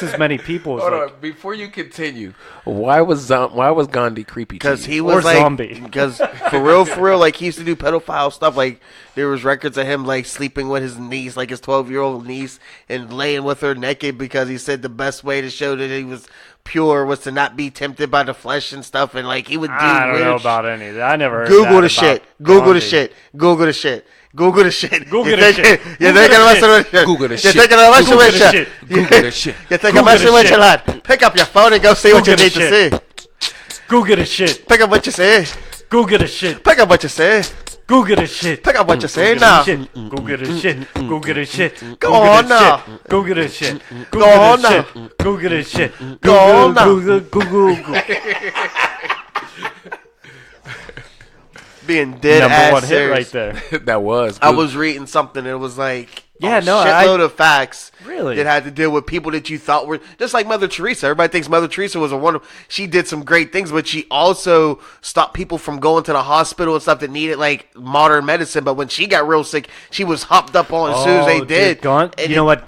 as many people. As Hold like, on, before you continue, why was Gandhi creepy to Because you? he was Or like, zombie. because for real, like he used to do pedophile stuff. Like there was records of him like sleeping with his niece, like his 12-year-old niece, and laying with her naked because he said the best way to show that he was pure was to not be tempted by the flesh and stuff. And like he would do I don't weird know sh- about any of that. I never heard Google that the shit. about Google the Gandhi. shit. Google the shit. Google the shit. Google You're the thinking- shit. You're Google thinking the of shit. messing with you. Google the You're shit. thinking of messing Google with the you. shit. Google this shit. You're thinking Google messing the with you, shit. lad. Pick up your phone and go see what you Google need the to see. Google the shit. Pick up what you say. Google the shit. Pick up what you say. Google the shit. Pick up what you say Google now. the shit. Google the shit. Google the shit. Go on now. Google the shit. Go on now. Google the shit. Go on now. Google. Being dead Number ass one hit serious. right there. That was. I was reading something. It was like Yeah, a no, shitload of facts. Really? That had to deal with people that you thought were just like Mother Teresa. Everybody thinks Mother Teresa was a wonderful. She did some great things, but she also stopped people from going to the hospital and stuff that needed like modern medicine. But when she got real sick, she was hopped up on as soon as they dude, did. And And you know what,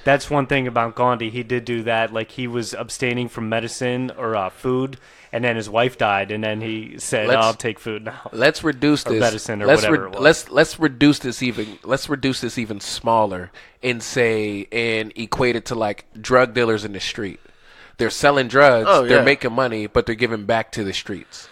that's one thing about Gandhi. He did do that. Like he was abstaining from medicine or food, and then his wife died, and then he said, Let's- "I'll take food now." Let's reduce Or this. medicine or let's whatever it was. let's reduce this even. Let's reduce this even smaller and say and equate it to like drug dealers in the street. They're selling drugs. Oh, They're yeah. making money, but they're giving back to the streets.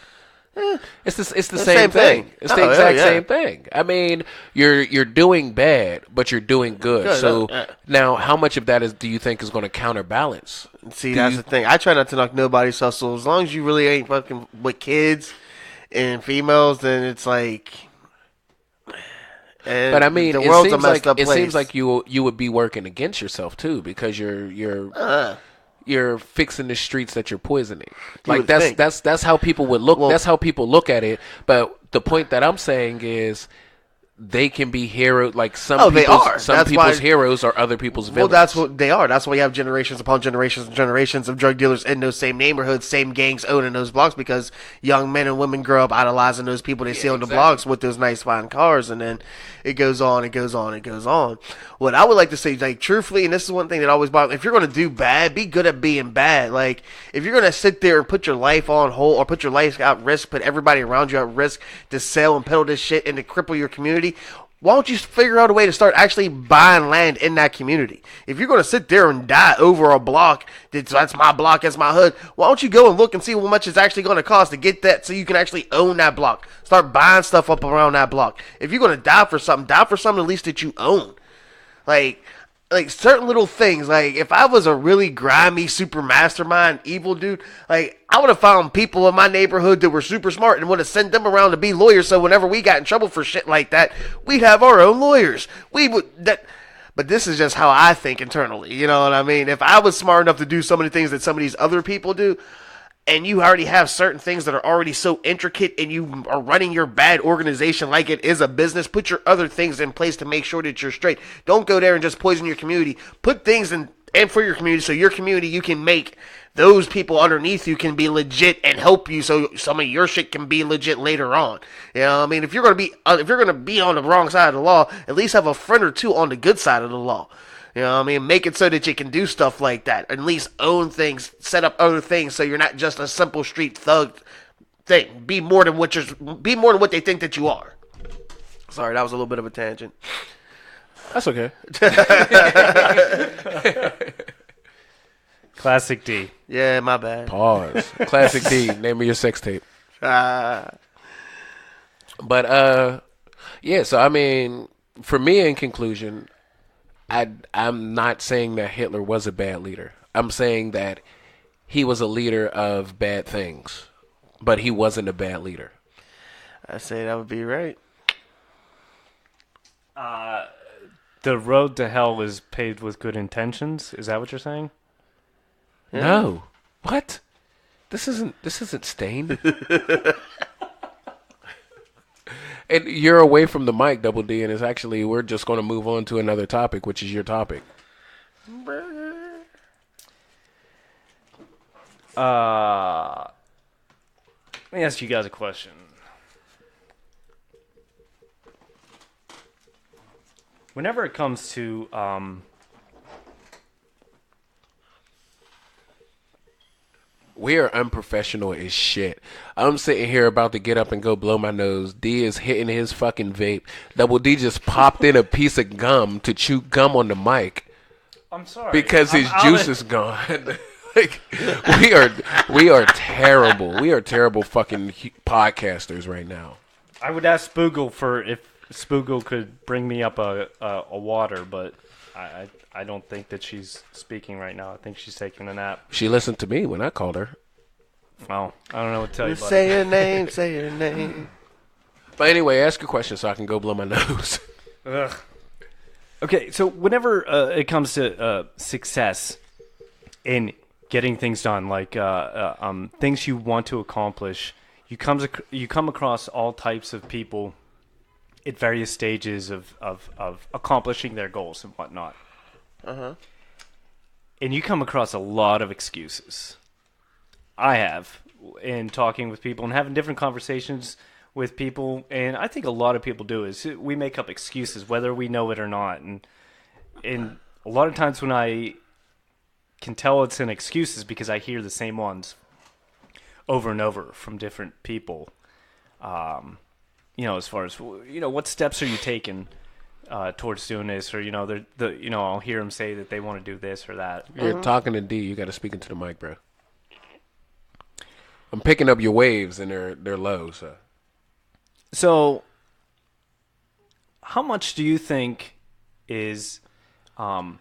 It's the the same same thing. thing. It's Oh, the yeah, exact yeah. same thing. I mean, you're doing bad, but you're doing good. Good, So yeah. now, how much of that do you think is going to counterbalance? See, Do that's you- the thing. I try not to knock nobody's hustle. As long as you really ain't fucking with kids and females, then it's like. And But I mean, the it world's a seems messed like up it place. seems like you would be working against yourself too because you're fixing the streets that you're poisoning. Like would that's think. that's how people would look. Well- That's how people look at it. But the point that I'm saying is. They can be hero like some Oh, they people's, are. some That's people's why- heroes are other people's Well, villains. that's what they are. That's why you have generations upon generations and generations of drug dealers in those same neighborhoods, same gangs owning those blocks because young men and women grow up idolizing those people they see on the exactly. blocks with those nice fine cars, and then it goes on, it goes on, it goes on. What I would like to say, like truthfully, and this is one thing that always bothers me, if you're going to do bad, be good at being bad. Like if you're going to sit there and put your life on hold or put your life at risk, put everybody around you at risk to sell and peddle this shit and to cripple your community, why don't you figure out a way to start actually buying land in that community? If you're going to sit there and die over a block, that's my block, that's my hood, why don't you go and look and see how much it's actually going to cost to get that so you can actually own that block? Start buying stuff up around that block. If you're going to die for something at least that you own. Like certain little things, like if I was a really grimy super mastermind evil dude, like I would have found people in my neighborhood that were super smart and would have sent them around to be lawyers. So whenever we got in trouble for shit like that, we'd have our own lawyers. But this is just how I think internally. You know what I mean? If I was smart enough to do some of the things that some of these other people do, and you already have certain things that are already so intricate and you are running your bad organization like it is a business, put your other things in place to make sure that you're straight. Don't go there and just poison your community. Put things in and for your community so your community you can make those people underneath you can be legit and help you so some of your shit can be legit later on. You know what I mean? If you're going to be on the wrong side of the law, at least have a friend or two on the good side of the law. You know what I mean? Make it so that you can do stuff like that. At least own things, set up other things so you're not just a simple street thug thing. Be more than what they think that you are. Sorry, that was a little bit of a tangent. That's okay. Classic D. Yeah, my bad. Pause. Classic D. Name of your sex tape. Ah. But yeah. So I mean, for me, in conclusion, I'm not saying that Hitler was a bad leader. I'm saying that he was a leader of bad things, but he wasn't a bad leader. I say that would be right. The road to hell is paved with good intentions. Is that what you're saying? Yeah. No. What? This isn't Stained. And you're away from the mic, Double D, and it's actually we're just going to move on to another topic, which is your topic. Let me ask you guys a question. Whenever it comes to We are unprofessional as shit. I'm sitting here about to get up and go blow my nose. D is hitting his fucking vape. Double D just popped in a piece of gum to chew gum on the mic I'm sorry. because his juice is gone. Like we are terrible. We are terrible fucking podcasters right now. I would ask Spoogle for if Spoogle could bring me up a water, but I don't think that she's speaking right now. I think she's taking a nap. She listened to me when I called her. Oh, I don't know what to tell you, buddy. Say your name, say your name. But anyway, ask a question so I can go blow my nose. Ugh. Okay, so whenever it comes to success in getting things done, like things you want to accomplish, you come across all types of people at various stages of accomplishing their goals and whatnot. Uh-huh. And you come across a lot of excuses. I have, in talking with people and having different conversations with people, and I think a lot of people do, is we make up excuses whether we know it or not. And a lot of times when I can tell it's an excuse is because I hear the same ones over and over from different people. As far as, what steps are you taking towards doing this, or I'll hear them say that they want to do this or that. You're talking to D. You got to speak into the mic, bro. I'm picking up your waves, and they're low. So, how much do you think is, how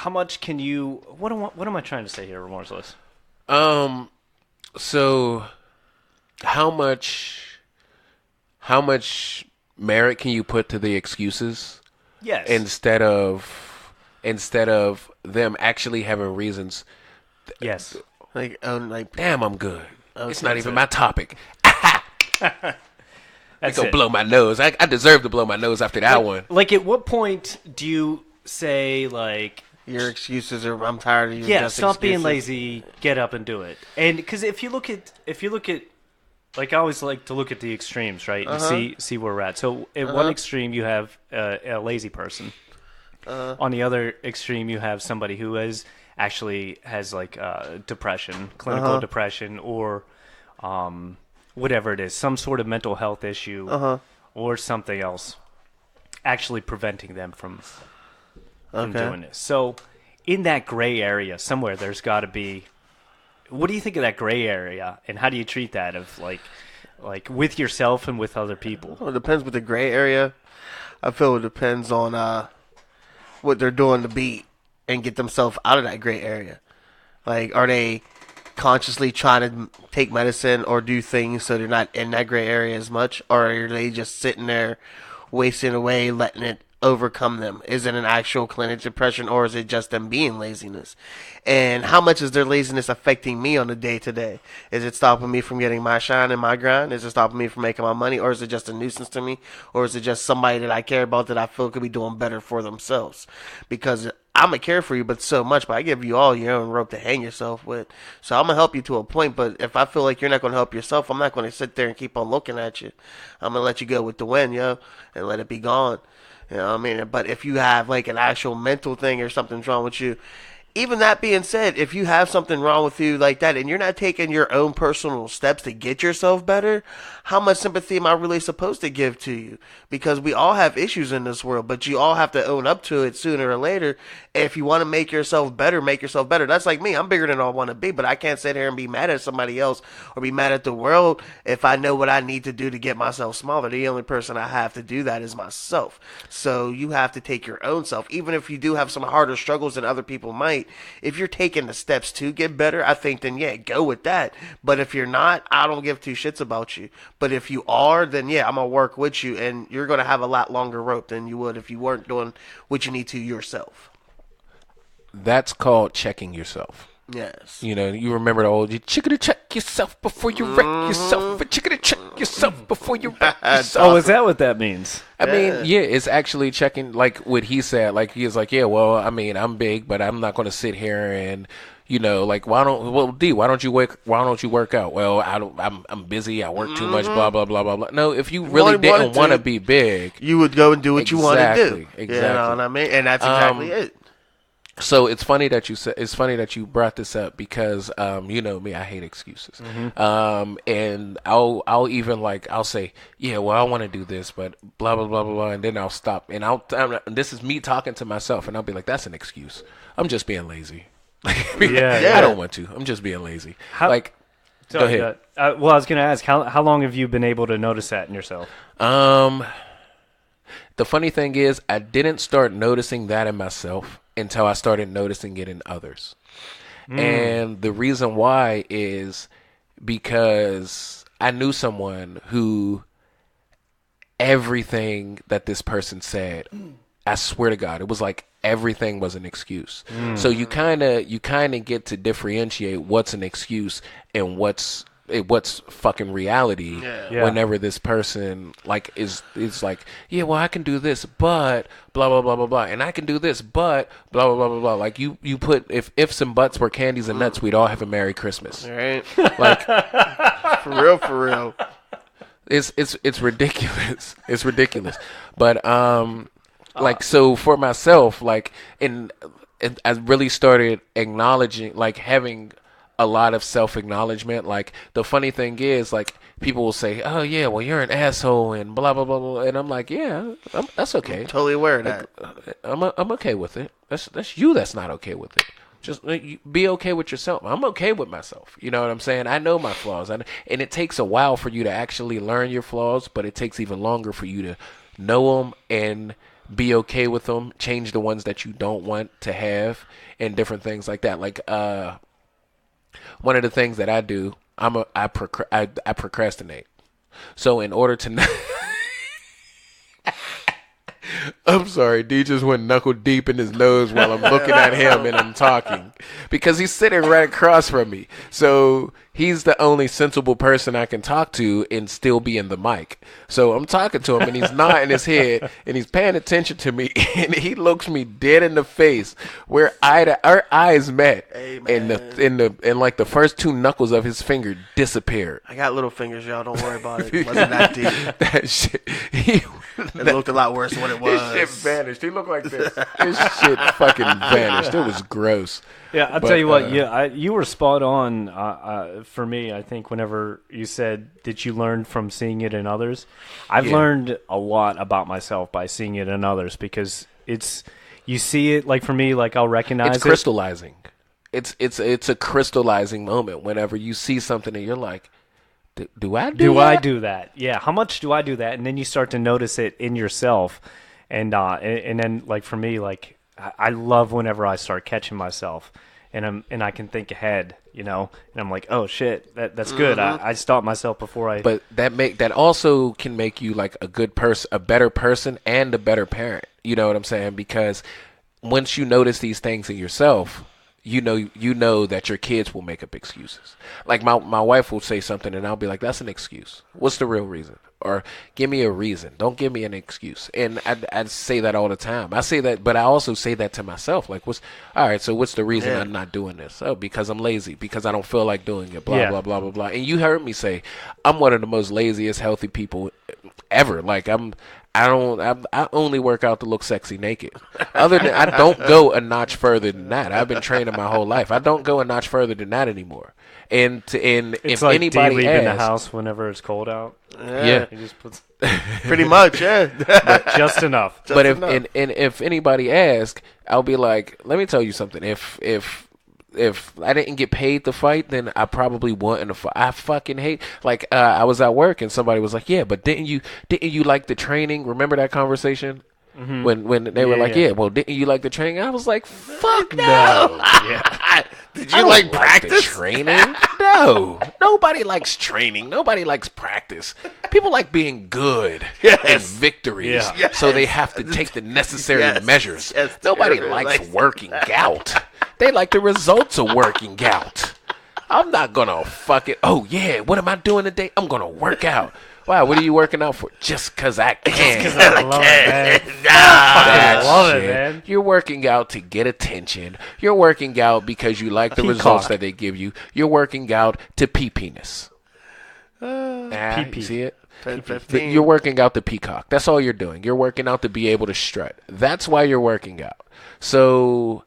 much can you? What am I trying to say here, Remorseless? So, how much merit can you put to the excuses? Yes. Instead of them actually having reasons. Yes. Damn, I'm good. Okay, It's not even my topic. That's Go it. blow my nose. I deserve to blow my nose after that one. Like, at what point do you say, like, your excuses are, I'm tired of you. yeah, stop being lazy, get up and do it? And because if you look at, like, I always like to look at the extremes, right, and see where we're at. So at one extreme you have a lazy person. On the other extreme you have somebody who has like depression, clinical depression, or whatever it is, some sort of mental health issue, or something else, actually preventing them from doing this. So in that gray area somewhere, there's got to be. What do you think of that gray area, and how do you treat that of like with yourself and with other people? Well, it depends with the gray area. I feel it depends on what they're doing to beat and get themselves out of that gray area. Like, are they consciously trying to take medicine or do things so they're not in that gray area as much, or are they just sitting there wasting away, letting it overcome them? Is it an actual clinical depression, or is it just them being laziness? And how much is their laziness affecting me on a day-to-day? Is it stopping me from getting my shine and my grind? Is it stopping me from making my money, or is it just a nuisance to me? Or is it just somebody that I care about that I feel could be doing better for themselves? Because I'm going to care for you, but so much, but I give you all your own rope to hang yourself with. So I'm going to help you to a point, but if I feel like you're not going to help yourself, I'm not going to sit there and keep on looking at you. I'm going to let you go with the wind, and let it be gone. You know what I mean? But if you have like an actual mental thing or something's wrong with you, even that being said, if you have something wrong with you like that and you're not taking your own personal steps to get yourself better, how much sympathy am I really supposed to give to you? Because we all have issues in this world, but you all have to own up to it sooner or later. If you want to make yourself better, make yourself better. That's like me. I'm bigger than I want to be, but I can't sit here and be mad at somebody else or be mad at the world if I know what I need to do to get myself smaller. The only person I have to do that is myself. So you have to take your own self. Even if you do have some harder struggles than other people might, if you're taking the steps to get better, I think then, yeah, go with that. But if you're not, I don't give two shits about you. But if you are, then yeah, I'm going to work with you, and you're going to have a lot longer rope than you would if you weren't doing what you need to yourself. That's called checking yourself. Yes. You know, you remember the old, you chickadee check yourself before you wreck yourself. But chickadee check yourself before you wreck yourself. Oh, is that what that means? I mean, yeah, it's actually checking, like what he said. Like, he was like, yeah, well, I mean, I'm big, but I'm not going to sit here and, you know, like, why don't you work out? Well, I'm busy. I work too much, blah, blah, blah, blah, blah. No, if you really didn't want to be big, you would go and do what you want to do. Exactly. You know what I mean? And that's exactly it. So it's funny that you brought this up because you know me, I hate excuses. And I'll even I'll say, yeah, well, I want to do this, but blah blah blah blah blah, and then I'll stop and this is me talking to myself, and I'll be like, that's an excuse. I'm just being lazy. I don't want to. I'm just being lazy. Go ahead. Well, I was going to ask, how long have you been able to notice that in yourself? The funny thing is, I didn't start noticing that in myself until I started noticing it in others. And the reason why is because I knew someone who everything that this person said, I swear to God, it was like everything was an excuse. So you kind of get to differentiate what's an excuse and what's fucking reality whenever this person is like, yeah, well, I can do this, but blah blah blah blah blah, and I can do this, but blah blah blah blah blah. Like you put if ifs and buts were candies and nuts, we'd all have a Merry Christmas. Right? Like for real. It's ridiculous. It's ridiculous. But like, so for myself, like, and I really started acknowledging, like, having a lot of self-acknowledgement. Like, the funny thing is, like, people will say, oh yeah, well, you're an asshole and blah blah blah blah, and I'm like, yeah, that's okay. I'm totally aware of that. I'm okay with it. That's you that's not okay with it. Just be okay with yourself. I'm okay with myself. You know what I'm saying? I know my flaws, and it takes a while for you to actually learn your flaws, but it takes even longer for you to know them and be okay with them, change the ones that you don't want to have, and different things like that. Like, one of the things that I do, I procrastinate. So in order to I'm sorry, D just went knuckle deep in his nose while I'm looking at him and I'm talking. Because he's sitting right across from me. So he's the only sensible person I can talk to and still be in the mic. So I'm talking to him and he's nodding his head and he's paying attention to me, and he looks me dead in the face where our eyes met. Hey, and like the first two knuckles of his finger disappeared. I got little fingers, y'all. Don't worry about it. It wasn't that deep. That shit. It looked a lot worse than what it was. His shit vanished. He looked like this. His shit fucking vanished. It was gross. Yeah, I'll tell you what. You were spot on for me. I think whenever you said that you learned from seeing it in others, I've learned a lot about myself by seeing it in others, because you see it, like for me, like I'll recognize it's crystallizing. It's a crystallizing moment whenever you see something and you're like, do I do that? Yeah. How much do I do that? And then you start to notice it in yourself, and then like for me, like I love whenever I start catching myself, and I can think ahead, you know, and I'm like, oh shit, that's good. I stopped myself before I. But that also can make you like a good person, a better person, and a better parent. You know what I'm saying? Because once you notice these things in yourself, you know that your kids will make up excuses. Like my wife will say something and I'll be like, that's an excuse. What's the real reason? Or give me a reason. Don't give me an excuse. And I say that all the time. I say that, but I also say that to myself. Like, what's the reason I'm not doing this? Oh, because I'm lazy. Because I don't feel like doing it. Blah, blah, blah, blah, blah. And you heard me say, I'm one of the most laziest, healthy people ever. Like, I don't. I only work out to look sexy naked. Other than I don't go a notch further than that. I've been training my whole life. I don't go a notch further than that anymore. And It's if like anybody leaving asks, the house whenever it's cold out. yeah. He just puts Pretty much, yeah. just enough. But if enough. and if anybody asks, I'll be like, let me tell you something. If I didn't get paid to fight, then I probably wouldn't have fight. I fucking hate I was at work and somebody was like, yeah, but didn't you like the training? Remember that conversation? When they were like, yeah. yeah, well, didn't you like the training? I was like, fuck no. Did I you don't like the practice? training? No. Nobody likes training. Nobody likes practice. People like being good and victories. Yeah. So they have to take the necessary measures. Yes, Nobody Terry likes likes working out. They like the results of working out. I'm not going to fucking, oh yeah, what am I doing today? I'm going to work out. Wow, what are you working out for? Just because I can. I love it, man. That love it, shit. man. You're working out to get attention. You're working out because you like the results that they give you. You're working out to pee penis. Pee-pee. See it? 10-15. You're working out the peacock. That's all you're doing. You're working out to be able to strut. That's why you're working out. So,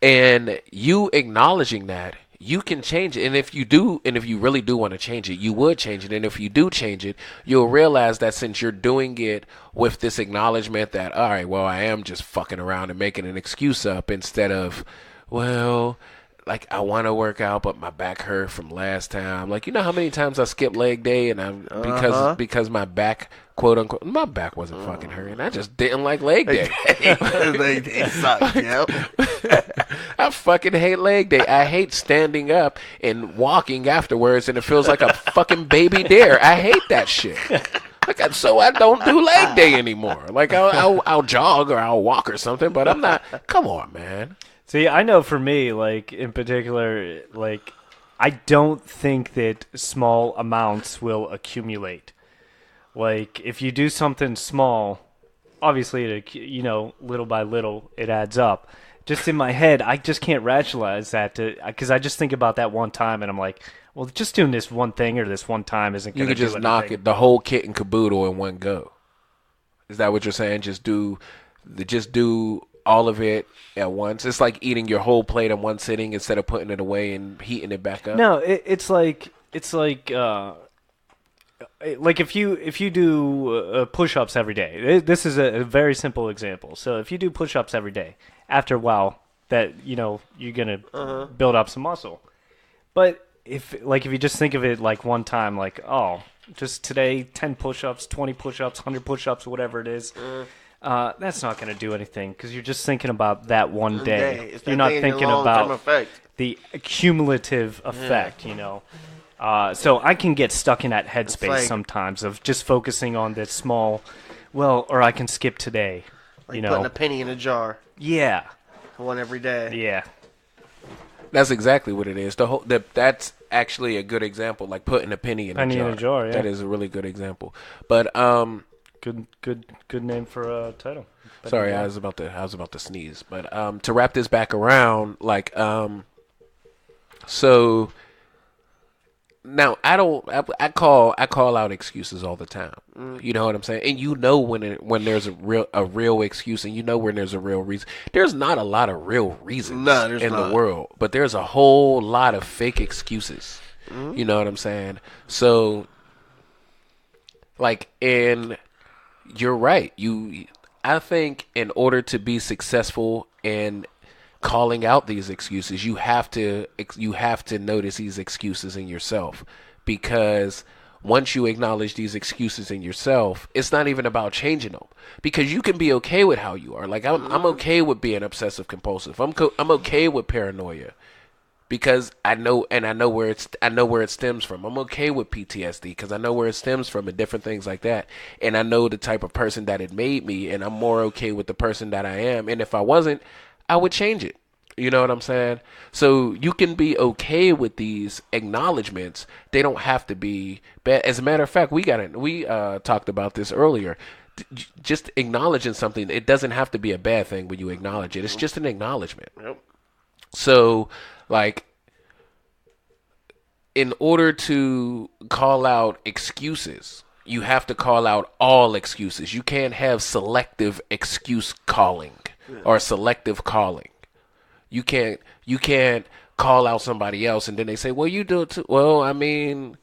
and you acknowledging that, you can change it. And if you do, and if you really do want to change it, you would change it. And if you do change it, you'll realize that since you're doing it with this acknowledgement that, all right, well, I am just fucking around and making an excuse up instead of, well, I want to work out, but my back hurt from last time. You know how many times I skipped leg day and because my back, quote unquote, my back wasn't fucking hurting. I just didn't like leg day. they suck, yep. I fucking hate leg day. I hate standing up and walking afterwards, and it feels like a fucking baby dare. I hate that shit. So I don't do leg day anymore. I'll jog or I'll walk or something, but I'm not. Come on, man. See, I know for me, in particular, I don't think that small amounts will accumulate. If you do something small, obviously, little by little, it adds up. Just in my head, I just can't rationalize that because I just think about that one time, and I'm like, well, just doing this one thing or this one time isn't going to do You could just knock it, the whole kit and caboodle in one go. Is that what you're saying? Just do all of it at once. It's like eating your whole plate in one sitting instead of putting it away and heating it back up. No, it's like if you do push-ups every day. This is a very simple example. So if you do push-ups every day, after a while, that you're gonna build up some muscle. But if you just think of it one time, just today 10 push-ups, 20 push-ups, 100 push-ups, whatever it is. That's not going to do anything because you're just thinking about that one day. You're not thinking about the cumulative effect, So I can get stuck in that headspace sometimes of just focusing on this small, or I can skip today. Putting a penny in a jar. Yeah. One every day. Yeah. That's exactly what it is. That's actually a good example, putting a penny in a jar. In a jar, yeah. That is a really good example. But Good name for a title. Sorry, I was about to sneeze. But to wrap this back around, so now I call out excuses all the time. You know what I'm saying? And when there's a real excuse, and when there's a real reason. There's not a lot of real reasons in the world, but there's a whole lot of fake excuses. You know what I'm saying? So you're right. I think in order to be successful in calling out these excuses, you have to notice these excuses in yourself, because once you acknowledge these excuses in yourself, it's not even about changing them, because you can be okay with how you are. I'm okay with being obsessive compulsive. I'm okay with paranoia. Because I know where it stems from. I'm okay with PTSD because I know where it stems from and different things like that. And I know the type of person that it made me, and I'm more okay with the person that I am. And if I wasn't, I would change it. You know what I'm saying? So you can be okay with these acknowledgments. They don't have to be bad. As a matter of fact, we talked about this earlier. Just acknowledging something, it doesn't have to be a bad thing when you acknowledge it. It's just an acknowledgement. Yep. So, in order to call out excuses, you have to call out all excuses. You can't have selective excuse calling or selective calling. You can't call out somebody else and then they say, well, you do it too. Well, I mean,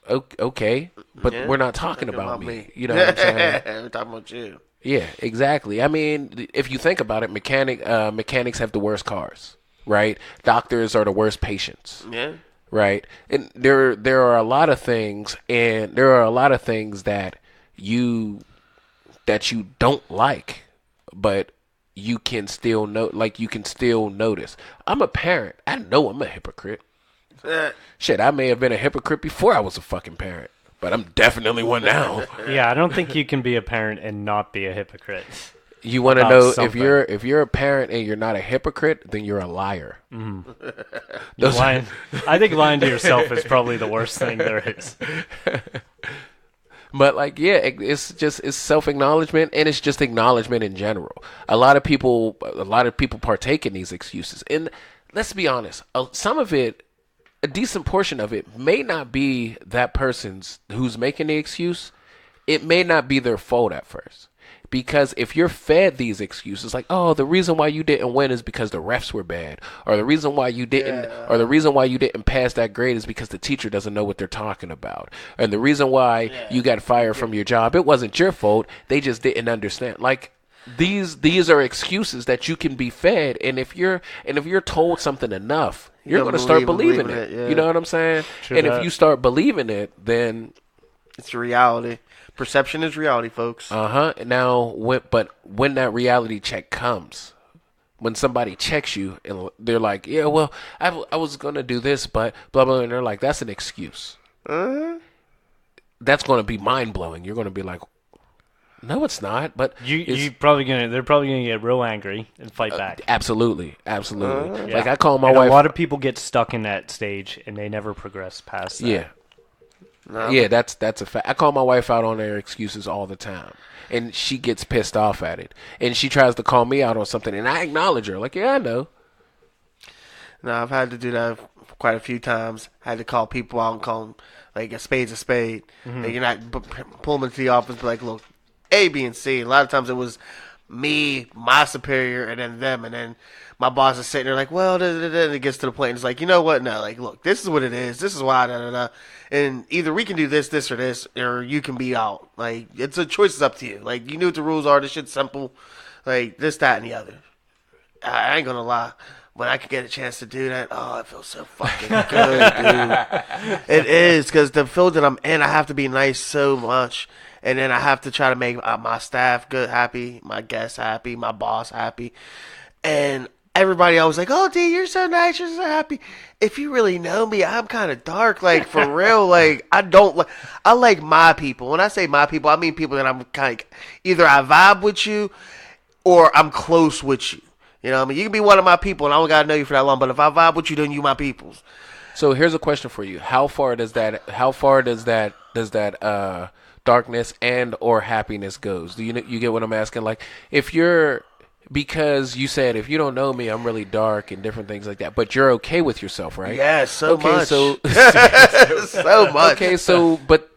okay, but we're not talking about me. You know what I'm saying? We're talking about you. Yeah, exactly. I mean, if you think about it, mechanics have the worst cars, right? Doctors are the worst patients. Yeah. Right. And there are a lot of things that you don't like, but you can still notice. I'm a parent. I know I'm a hypocrite. Shit, I may have been a hypocrite before I was a fucking parent, but I'm definitely one now. Yeah, I don't think you can be a parent and not be a hypocrite. You want to about know something. if you're a parent and you're not a hypocrite, then you're a liar. Lying, I think lying to yourself is probably the worst thing there is. But like, yeah, it's self-acknowledgement, and it's just acknowledgement in general. A lot of people partake in these excuses, and let's be honest, some of it, a decent portion of it, may not be that person's who's making the excuse. It may not be their fault at first. Because if you're fed these excuses, like, oh, the reason why you didn't win is because the refs were bad, or the reason why you didn't pass that grade is because the teacher doesn't know what they're talking about, and the reason why you got fired from your job, it wasn't your fault, they just didn't understand. Like, these are excuses that you can be fed, and if you're told something enough, you're going to start believing it. Yeah. You know what I'm saying? True and that. if you start believing it, then It's reality. Perception is reality, folks. Now, when that reality check comes, when somebody checks you and they're like, yeah, well, I was going to do this, but blah, blah, and they're like, that's an excuse. That's going to be mind-blowing. You're going to be like, no, it's not. But They're probably gonna get real angry and fight back. Absolutely. Yeah. Like, I call my And wife. a lot of people get stuck in that stage and they never progress past that. Yeah. Yeah, that's a fact. I call my wife out on her excuses all the time, and she gets pissed off at it, and she tries to call me out on something, and I acknowledge her, like, yeah, I know. No, I've had to do that quite a few times. I had to call people out and call them, like, a spade's a spade. Like, you're not pull them into the office, but like, look, A, B, and C. A lot of times it was me, my superior, and then them, and then my boss is sitting there like, well, and it gets to the point, and it's like, you know what? No, like, look, this is what it is. This is why, and either we can do this, or this, or you can be out. Like, it's a choice. It's up to you. Like, you knew what the rules are. This shit's simple. Like, this, that, and the other. I ain't gonna lie. When I could get a chance to do that, oh, it feels so fucking good, dude. It is, because the field that I'm in, I have to be nice so much. And then I have to try to make my staff good, happy, my guests happy, my boss happy. And everybody always like, oh, D, you're so nice, you're so happy. If you really know me, I'm kind of dark, like, for real. Like, I like my people. When I say my people, I mean people that I'm kind of, either I vibe with you or I'm close with you. You know what I mean? You can be one of my people, and I don't got to know you for that long, but if I vibe with you, then you my peoples. So here's a question for you. How far does that darkness and or happiness goes? Do you get what I'm asking? Like, because you said, if you don't know me, I'm really dark and different things like that, but you're okay with yourself, right? Yeah, so much. So so much. Okay, so but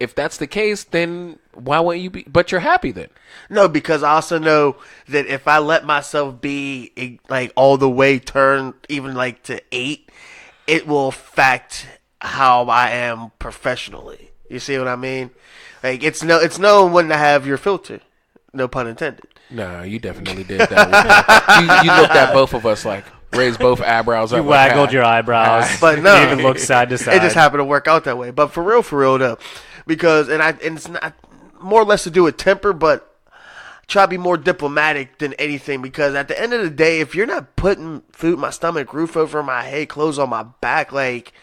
if that's the case, then why wouldn't you be? But you're happy then. No, because I also know that if I let myself be like all the way turned, even like to 8, it will affect how I am professionally. You see what I mean? Like, it's no one to have your filter. No pun intended. No, you definitely did that. you looked at both of us like, raised both eyebrows up. You waggled your eyebrows. But no, you even looked side to side. It just happened to work out that way. But for real though, because and it's not more or less to do with temper, but try to be more diplomatic than anything, because at the end of the day, if you're not putting food in my stomach, roof over my head, clothes on my back, like,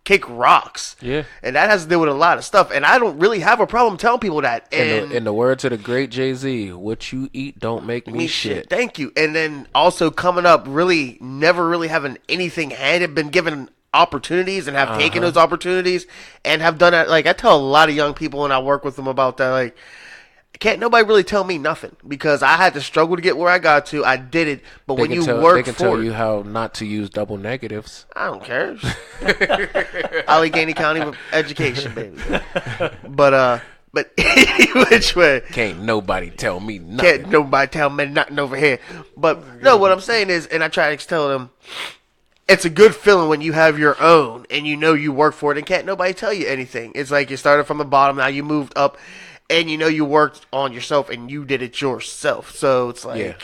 kick rocks. Yeah. And that has to do with a lot of stuff. And I don't really have a problem telling people that. And in the words of the great Jay-Z, what you eat don't make me shit. Thank you. And then also coming up, really never really having anything handed, been given opportunities and have taken those opportunities and have done that. Like, I tell a lot of young people when I work with them about that, like, can't nobody really tell me nothing because I had to struggle to get where I got to. I did it, but when you work they can for tell it, you how not to use double negatives. I don't care. Allegheny County education, baby. But which way? Can't nobody tell me nothing. Can't nobody tell me nothing over here. But no, what I'm saying is, and I try to tell them, it's a good feeling when you have your own and you know you work for it and can't nobody tell you anything. It's like you started from the bottom, now you moved up, and you know you worked on yourself and you did it yourself. So it's like, Yeah.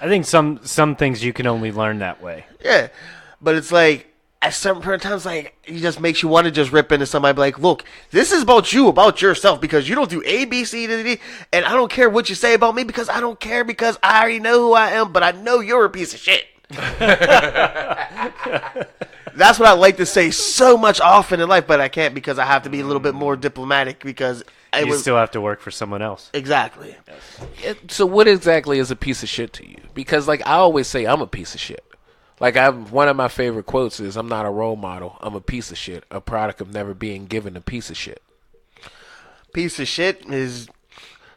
I think some things you can only learn that way. yeah. But it's like, at certain point in times, like, it just makes you want to just rip into somebody, be like, look, this is about you, about yourself, because you don't do A, B, C, D, D, and I don't care what you say about me, because I don't care, because I already know who I am, but I know you're a piece of shit. That's what I like to say so much often in life, but I can't because I have to be a little bit more diplomatic because You still have to work for someone else. Exactly. So what exactly is a piece of shit to you? Because like I always say, I'm a piece of shit. Like one of my favorite quotes is, "I'm not a role model. I'm a piece of shit. A product of never being given a piece of shit." Piece of shit is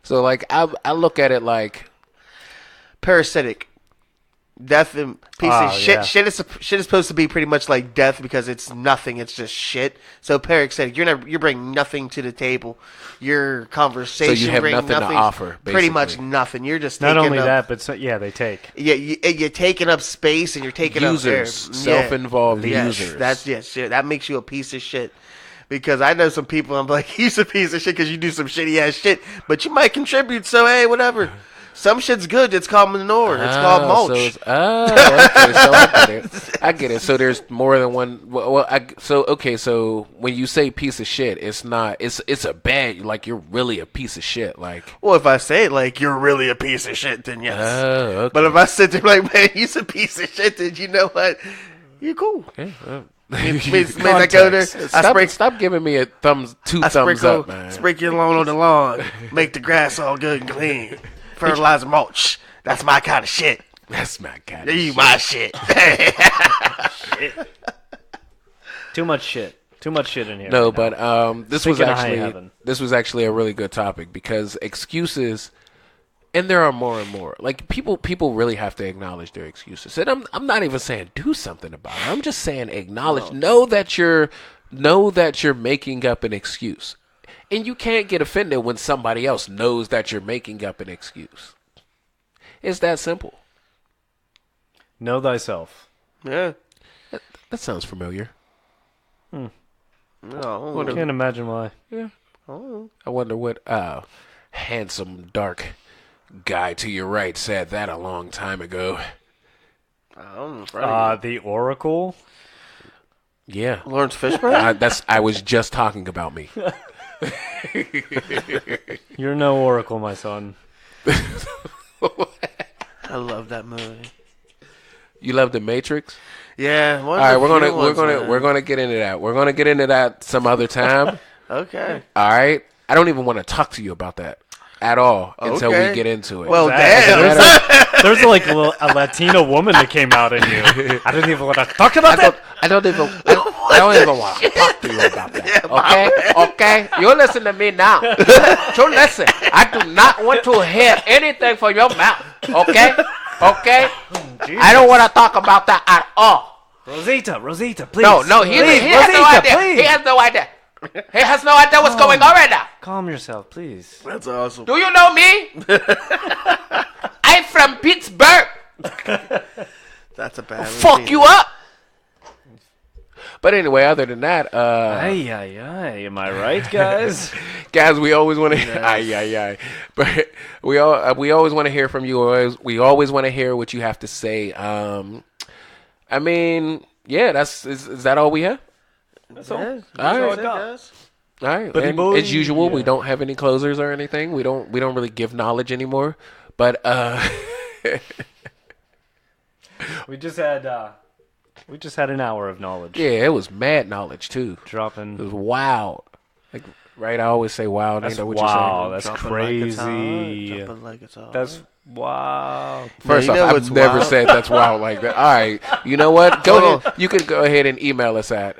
so like I look at it like parasitic. Death and piece of shit. Yeah. Shit is supposed to be pretty much like death because it's nothing. It's just shit. So parasitic. You're bringing nothing to the table. Your conversation. So you have bring nothing to offer, Pretty much basically. nothing. You're just Not taking only up, that, but they take. Yeah, you're taking up space and you're taking users, up air. self-involved Yes, users. That makes you a piece of shit. Because I know some people, I'm like, he's a piece of shit because you do some shitty ass shit, but you might contribute. So hey, whatever. Some shit's good. It's called manure. It's called mulch. Okay, so I get it. I get it. So there's more than one. So when you say piece of shit, it's not. It's a bad. Like you're really a piece of shit. Like. Well, if I say it like you're really a piece of shit, then yes. Okay. But if I sit there like, man, he's a piece of shit, then you know what? You're cool. Okay, Means I go there. Stop giving me a thumbs up, man. Sprinkle your lawn on the lawn. Make the grass all good and clean. Fertilizer mulch. That's my kind of shit. That's my kind of You shit. my shit. Too much shit. Too much shit in here. No, right now. but this Speaking was of high heaven. actually a really good topic because excuses, and there are more and more. Like people really have to acknowledge their excuses. And I'm not even saying do something about it. I'm just saying acknowledge. Know that you're making up an excuse. And you can't get offended when somebody else knows that you're making up an excuse. It's that simple. Know thyself. Yeah. That sounds familiar. No. I can't imagine why. Yeah. I wonder what handsome, dark guy to your right said that a long time ago. The Oracle. Yeah. Lawrence Fishburne? I was just talking about me. You're no Oracle, my son. I love that movie. You love The Matrix? Yeah. All right, we're gonna get into that. We're gonna get into that some other time. Okay. All right. I don't even want to talk to you about that at all until we Okay. get into it. Well, damn. There's like a Latina woman that came out in you. I didn't even want to talk about that. I don't even want to talk to you about that. Okay? You listen to me now. You listen. I do not want to hear anything from your mouth. Okay? I don't want to talk about that at all. Rosita, please. No, he has no Rosita, idea. please. He has no idea. He has no idea what's going on right now. Calm yourself, please. That's awesome. Do you know me? I'm from Pittsburgh. That's a bad Fuck routine. you up. But anyway, other than that, Ay. Am I right, guys? guys, we always want to, but we always want to hear from you. We always want to hear what you have to say. I mean, yeah, is that all we have? That's all. Yeah, All right. I got. All right, Buddy and boy, as usual, we yeah. don't have any closers or anything. We don't really give knowledge anymore. But We just had an hour of knowledge. yeah, it was mad knowledge too. It Dropping. was wild. Like, right? I always say wild. That's Ain't that what wow. you're saying? That's Dropping like it's hot, crazy. dropping like it's hot. That's wow. First you off, know I've what's never wild? said that's wild like that. All right, you know what? Go ahead. You can go ahead and email us at.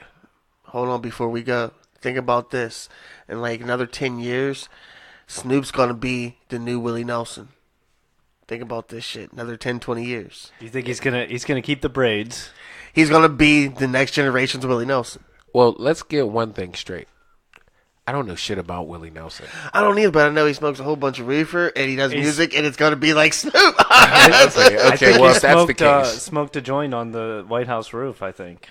Hold on before we go. Think about this. In like another 10 years, Snoop's gonna be the new Willie Nelson. Think about this shit. Another 10, 20 years. Do you think he's gonna keep the braids? He's gonna be the next generation's Willie Nelson. Well, let's get one thing straight. I don't know shit about Willie Nelson. I don't either, but I know he smokes a whole bunch of reefer and he does music, and it's gonna be like Snoop. Okay, I think well, he if that's the case. smoked a joint on the White House roof, I think.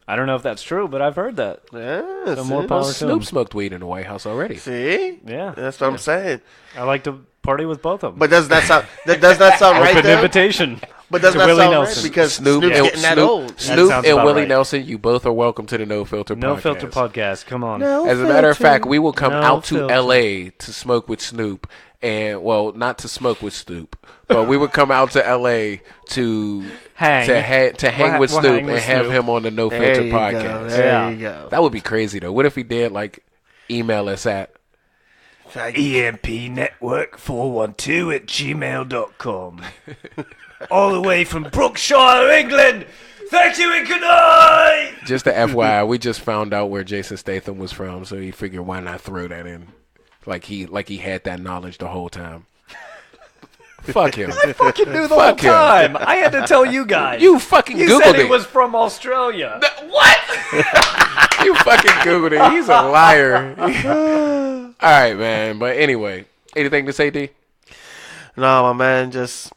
I don't know if that's true, but I've heard that. Yeah, So more see? power Well, to him. Snoop smoked weed in the White House already. See? Yeah. That's what I'm saying. I like to party with both of them. But does that sound right Open there? invitation. But does to that Willie sound Nelson. right? Because Snoop's getting that old. Snoop sounds and about Willie right. Nelson, you both are welcome to the No Filter Podcast. No Filter Podcast. Come on. As a matter of fact, we will come No out to filter. L.A. to smoke with Snoop. And, well, not to smoke with Snoop, but we would come out to L.A. to Hang. to hang with We'll Snoop hang with and have Snoop. him on the No There Filter you go. Podcast. There Yeah. you go. That would be crazy, though. What if he did, like, email us at EMPnetwork412@gmail.com. All the way from Brookshire, England. Thank you and good night. just the FYI, we just found out where Jason Statham was from, so he figured why not throw that in, like he had that knowledge the whole time. Fuck him. I fucking knew the Fuck whole him. time. I had to tell you guys. You fucking You Googled said it. he was from Australia. What? You fucking Googled it. He's a liar. All right, man. But anyway, anything to say, D? No, my man, just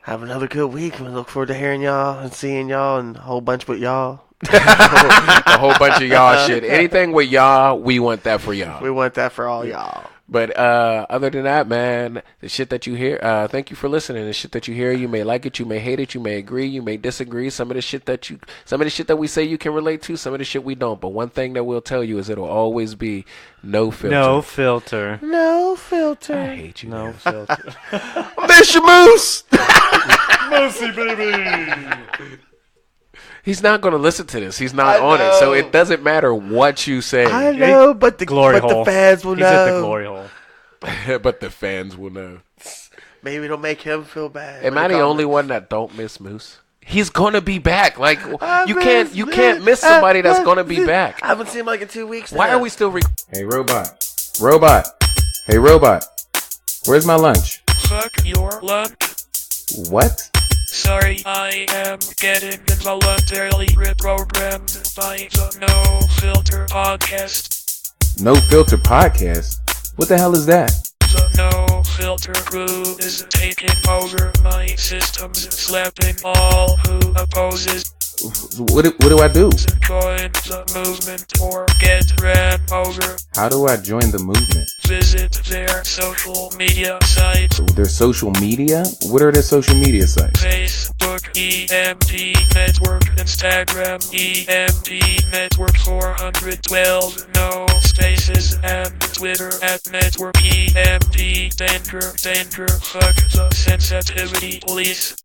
have another good week. We look forward to hearing y'all and seeing y'all and a whole bunch with y'all. A whole bunch of y'all shit. Anything with y'all, we want that for y'all. We want that for all y'all. But other than that, man, the shit that you hear, thank you for listening. The shit that you hear, you may like it, you may hate it, you may agree, you may disagree. Some of the shit that we say you can relate to, some of the shit we don't. But one thing that we'll tell you is it'll always be no filter. No filter. No filter. I hate you. No man. filter. Miss your moose. Moosey, baby. He's not going to listen to this. He's not I on it, so know. it doesn't matter what you say. I know, but the Glory hole. fans will He's know. at the glory hole. But the fans will know. Maybe it'll make him feel bad. Am when I they the call only him. one that don't miss Moose? He's gonna be back. Like I you miss can't miss somebody that's gonna be back. I haven't seen him like in 2 weeks. Why now. are we still? Hey, robot. Robot. Hey, robot. Where's my lunch? Fuck your lunch. What? Sorry, I am getting involuntarily reprogrammed by the No Filter Podcast. No Filter Podcast? What the hell is that? The No Filter crew is taking over my systems, slapping all who opposes. What do I do? Join the movement or get ran over. How do I join the movement? Visit their social media sites. Their social media? What are their social media sites? Facebook, EMD Network, Instagram, EMD Network 412, no spaces, and Twitter at Network EMD. Danger, fuck the sensitivity police.